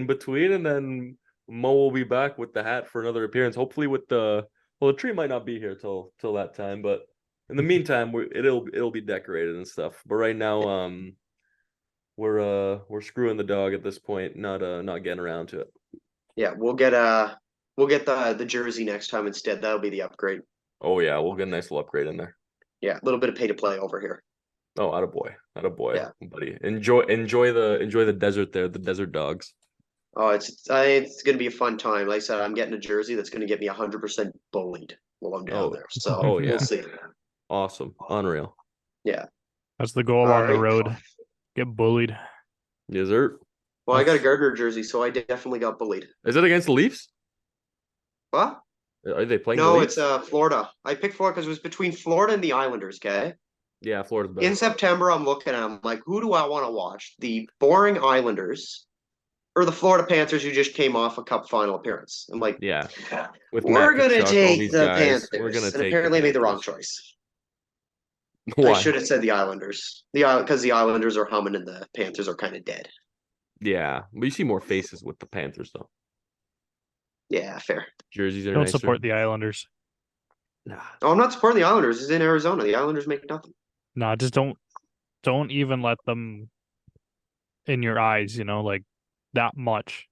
between, and then Mo will be back with the hat for another appearance. Hopefully with the tree might not be here till that time, but in the meantime, it'll be decorated and stuff. But right now, we're screwing the dog at this point, not getting around to it. Yeah, we'll get the jersey next time instead. That'll be the upgrade. Oh yeah, we'll get a nice little upgrade in there. Yeah, a little bit of pay to play over here. Oh, attaboy, Yeah. buddy. Enjoy the desert there, the desert dogs. Oh, it's gonna be a fun time. Like I said, I'm getting a jersey that's gonna get me 100% bullied while I'm down Oh, there. So oh yeah, we'll see. awesome, unreal. Yeah. That's the goal All on the right. road. Get bullied. Yes, sir. Well, I got a Gardner jersey, so I definitely got bullied. Is it against the Leafs? What? Are they playing the No, Leafs? it's Florida. I picked Florida because it was between Florida and the Islanders. Okay. Yeah, Florida's In better. September, I'm looking at. I'm like, who do I want to watch? The boring Islanders or the Florida Panthers who just came off a Cup final appearance? I'm like, Yeah, with we're Matt gonna Tkachuk, all take these the guys, Panthers. we're gonna And take apparently, I made the wrong Panthers. choice. Why? I should have said the Islanders. Because the Islanders are humming and the Panthers are kind of dead. Yeah, but you see more faces with the Panthers though. Yeah, fair. Jerseys are Don't nicer. support the Islanders. Nah. Oh, I'm not supporting the Islanders. It's in Arizona. The Islanders make nothing. Nah, just don't even let them in your eyes, you know, like that much.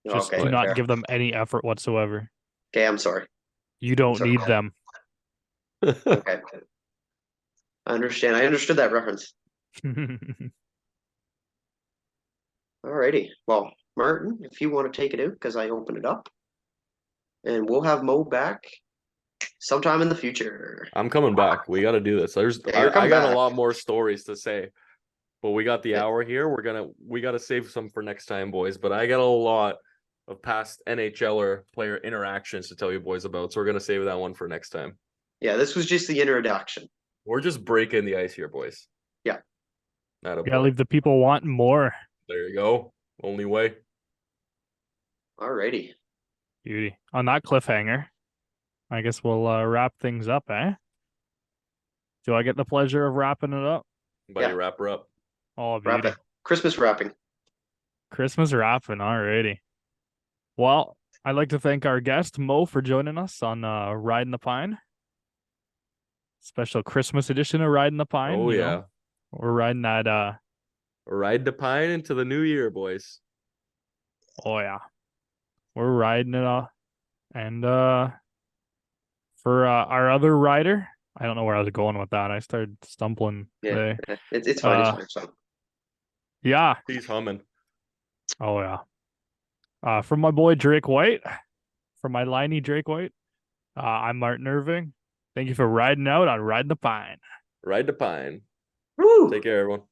Just Okay, do not fair. give them any effort whatsoever. Okay, I'm sorry. You don't Sorry. need them. Okay. I understand. I understood that reference. Alrighty. Well, Martin, if you want to take it out, because I opened it up. And we'll have Mo back sometime in the future. I'm coming back. We got to do this. Yeah, you're I coming got a back. lot more stories to say, but we got the Yeah. hour here. We got to save some for next time, boys. But I got a lot of past NHLer player interactions to tell you boys about, so we're gonna save that one for next time. Yeah, this was just the introduction. We're just breaking the ice here, boys. Yeah. Gotta leave the people wanting more. There you go. Only way. Alrighty. Beauty. On that cliffhanger, I guess we'll wrap things up, eh? Do I get the pleasure of wrapping it up? Buddy, Yeah. wrap her up. Oh, Wrap beauty. it. Christmas wrapping. Christmas wrapping. Alrighty. Well, I'd like to thank our guest, Mo, for joining us on Ridin' the Pine. Special Christmas edition of Ridin' the Pine. Oh you yeah. know. We're riding that Ride the pine into the new year, boys. oh yeah. We're riding it off. And for our other rider, I don't know where I was going with that. I started stumbling Yeah. today. It's fine. It's fine. It's fine. Yeah. He's humming. Oh yeah. From my boy Drake White, from my liney Drake White, I'm Martin Irving. Thank you for riding out on Riding the Pine. Ride the pine. Woo! Take care, everyone.